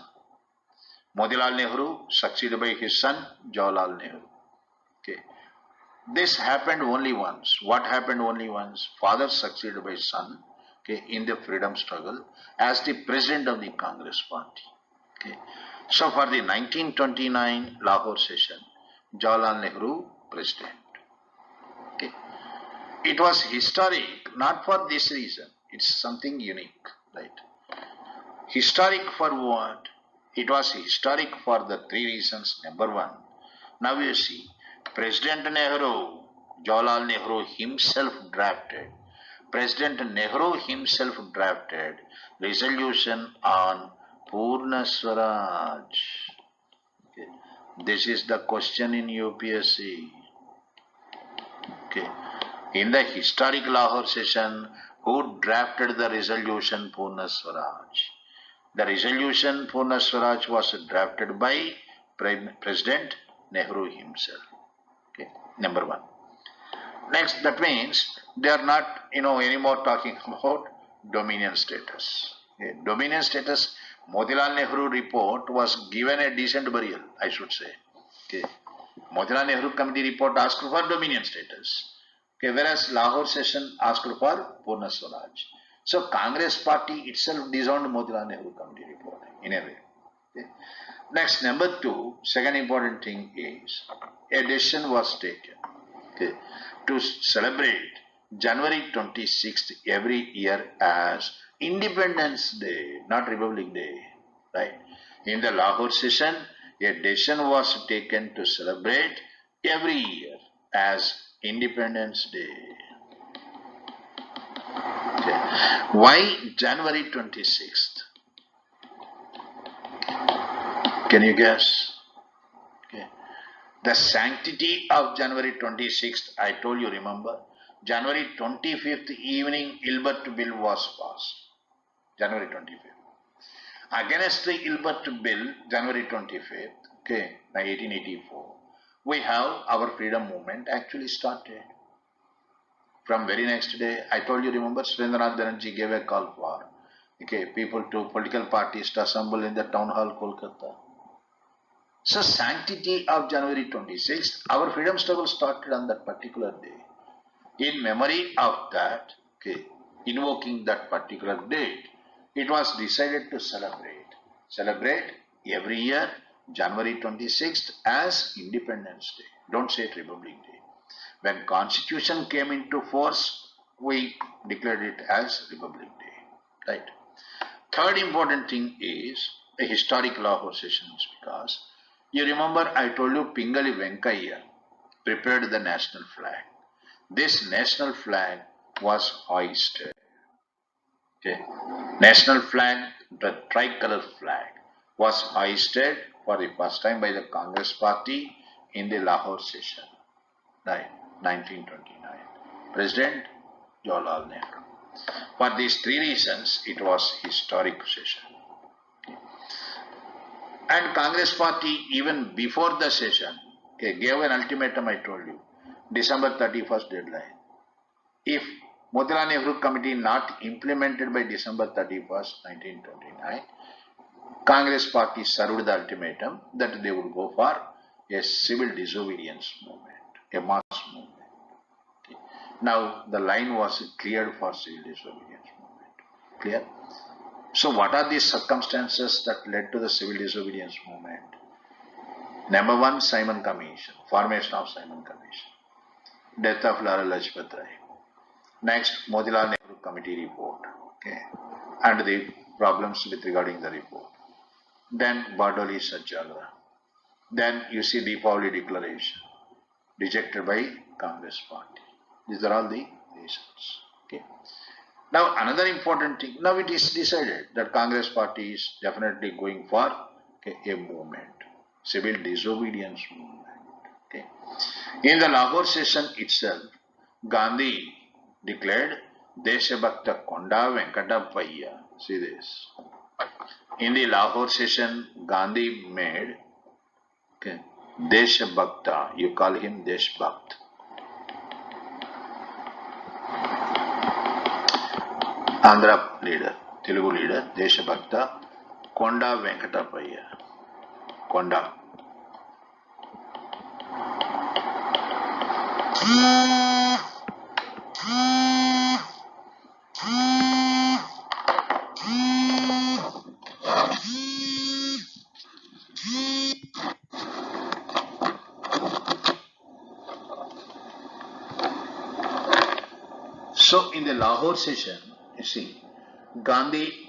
Motilal Nehru succeeded by his son Jawaharlal Nehru. Okay. This happened only once. What happened only once? Father succeeded by son, okay, in the freedom struggle as the president of the Congress party. Okay. So for the 1929 Lahore session, Jawaharlal Nehru president. Okay. It was historic not for this reason. It's something unique, right? Historic for what? It was historic for the three reasons. Number one, now you see, President Nehru, Jawaharlal Nehru himself drafted resolution on Purna Swaraj. Okay. This is the question in UPSC. Okay. In the historic Lahore session, who drafted the resolution Purna Swaraj? The resolution Purna Swaraj was drafted by President Nehru himself. Okay. Number one. Next, that means they are not, anymore talking about dominion status. Okay. Dominion status, Motilal Nehru report was given a decent burial, I should say. Okay. Motilal Nehru committee report asked for dominion status. Okay, whereas Lahore session asked for Purna Swaraj. So Congress party itself disowned Motilal Nehru committee report in a way. Okay. Next, number two, second important thing is a decision was taken, okay, to celebrate January 26th every year as Independence Day, not Republic Day, right? In the Lahore session, a decision was taken to celebrate every year as Independence Day. Okay. Why January 26th? Can you guess? Okay. The sanctity of January 26th, I told you, remember? January 25th evening, Ilbert Bill was passed. January 25th. Against the Ilbert Bill, January 25th, okay, 1884, we have our freedom movement actually started. From very next day, I told you, remember, Surendranath Banerjee gave a call for, okay, people to political parties to assemble in the town hall, Kolkata. So, sanctity of January 26th, our freedom struggle started on that particular day. In memory of that, okay, invoking that particular date, it was decided to celebrate every year January 26th as Independence Day. Don't say it Republic Day. When Constitution came into force, we declared it as Republic Day, right? Third important thing is a historic Lahore sessions, because you remember I told you Pingali Venkaiah prepared the national flag. This national flag was hoisted. Okay. National flag, the tricolor flag, was hoisted for the first time by the Congress party in the Lahore session, right, 1929. President Jawaharlal Nehru. For these three reasons, it was historic session. Okay. And Congress party, even before the session, okay, gave an ultimatum, I told you, December 31st deadline. If Motilal Nehru committee not implemented by December 31st, 1929, Congress party served the ultimatum that they would go for a civil disobedience movement, a mass movement. Okay. Now the line was cleared for civil disobedience movement. Clear? So what are these circumstances that led to the civil disobedience movement? Number one, Simon Commission, formation of Simon Commission, death of Lala Lajpat Rai. Next, Motilal Nehru committee report, okay, and the problems with regarding the report. Then Bardoli Satyagraha. Then you see Deepavali declaration, rejected by Congress party. These are all the reasons. Okay. Now another important thing. Now it is decided that Congress party is definitely going for, okay, a movement, civil disobedience movement. Okay. In the Lahore session itself, Gandhi declared Deshabhakta Konda Venkatapayya. See this. In the Lahore session, Gandhi made, okay, Deshabhakta, you call him Deshbhakt. Andhra leader, Telugu leader, Deshabhakta Konda Venkatapayya. Konda. So in the Lahore session, you see, Gandhi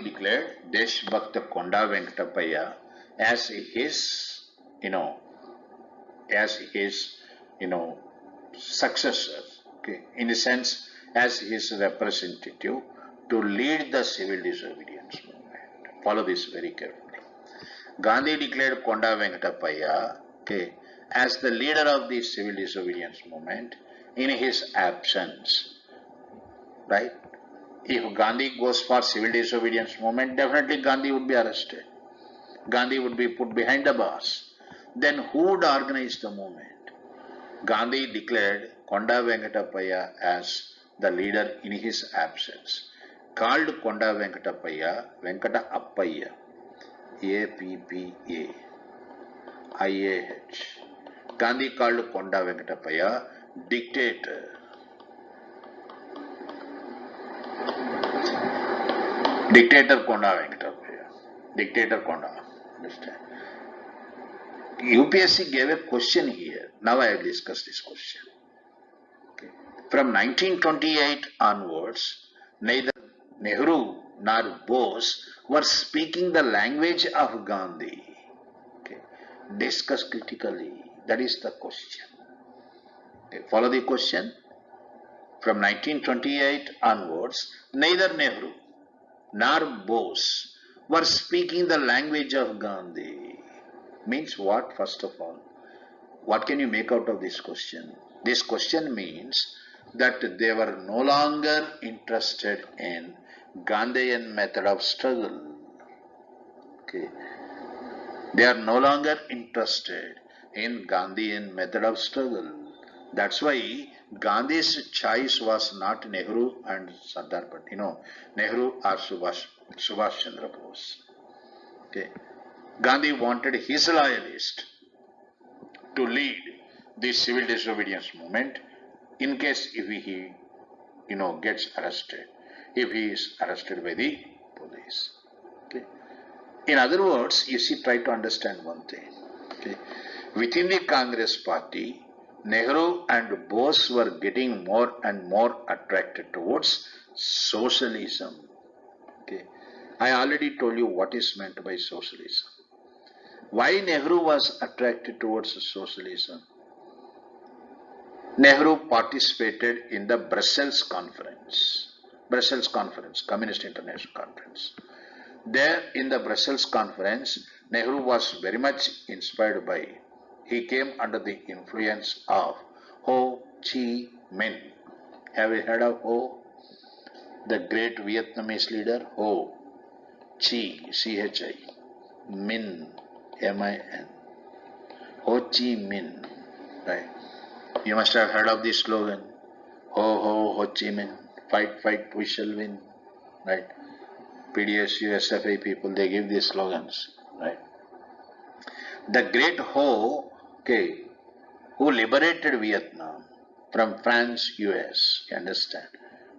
declared Deshbhakta Konda Venkatapayya as his, successor, okay, in a sense, as his representative to lead the civil disobedience movement. Follow this very carefully. Gandhi declared Konda Venkatapayya, okay, as the leader of the civil disobedience movement in his absence, right? If Gandhi goes for civil disobedience movement, definitely Gandhi would be arrested. Gandhi would be put behind the bars. Then who would organize the movement? Gandhi declared Konda Venkatapaya as the leader in his absence. Called Konda Venkatapaya, Venkata Appaya, APPA-IAH. Gandhi called Konda Venkatapaya dictator. Dictator Konda Venkatapaya. Dictator Konda. Understand? UPSC gave a question here. Now I will discuss this question. Okay. From 1928 onwards, neither Nehru nor Bose were speaking the language of Gandhi. Okay. Discuss critically. That is the question. Okay. Follow the question. From 1928 onwards, neither Nehru nor Bose were speaking the language of Gandhi. Means what, first of all? What can you make out of this question? This question means that they were no longer interested in Gandhian method of struggle. Okay. They are no longer interested in Gandhian method of struggle. That's why Gandhi's choice was not Nehru and Sardar Patel. Nehru or Subhash Chandra Bose. Okay. Gandhi wanted his loyalist to lead the civil disobedience movement in case if he gets arrested, if he is arrested by the police. Okay. In other words, you see, try to understand one thing. Okay. Within the Congress party, Nehru and Bose were getting more and more attracted towards socialism. Okay. I already told you what is meant by socialism. Why Nehru was attracted towards socialism? Nehru participated in the Brussels Conference, Communist International Conference. There in the Brussels Conference, Nehru was very much inspired by, he came under the influence of Ho Chi Minh. Have you heard of Ho? The great Vietnamese leader, Ho Chi, C-H-I, Minh, M-I-N. Ho Chi Minh, right? You must have heard of this slogan, Ho Chi Minh, fight, we shall win, right? PDSU, SFI people, they give these slogans, right? The great Ho, okay, who liberated Vietnam from France, US, you understand,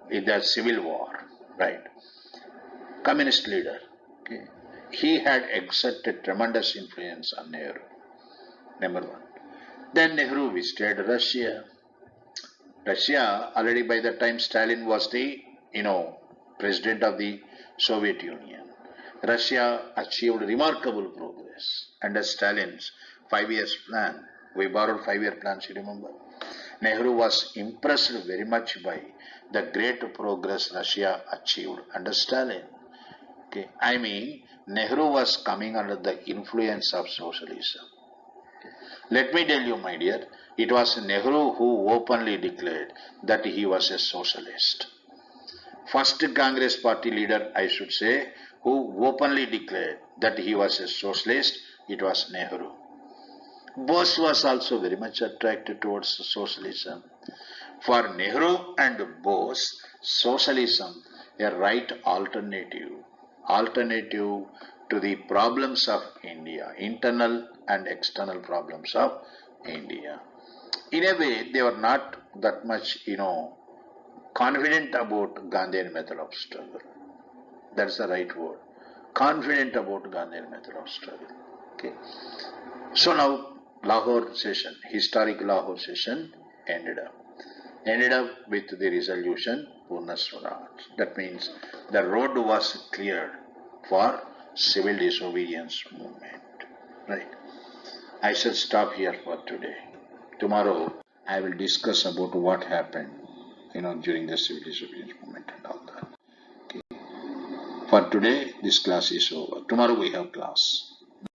in the civil war, right? Communist leader, okay, he had exerted tremendous influence on Nehru, number one. Then Nehru visited Russia. Russia, already by the time Stalin was the, president of the Soviet Union. Russia achieved remarkable progress under Stalin's 5 years plan. We borrowed 5-year plans, you remember? Nehru was impressed very much by the great progress Russia achieved under Stalin. Okay. I mean, Nehru was coming under the influence of socialism. Let me tell you, my dear, it was Nehru who openly declared that he was a socialist. First Congress party leader, I should say, who openly declared that he was a socialist, it was Nehru. Bose was also very much attracted towards socialism. For Nehru and Bose, socialism, a right alternative to the problems of India, internal and external problems of India. In a way, they were not that much, confident about Gandhian method of struggle. That's the right word. Confident about Gandhian method of struggle. Okay. So now, Lahore session, historic Lahore session ended up with the resolution Purna Swaraj. That means the road was cleared for civil disobedience movement. Right. I shall stop here for today. Tomorrow I will discuss about what happened, during the civil disobedience movement and all that. Okay. For today, this class is over. Tomorrow we have class.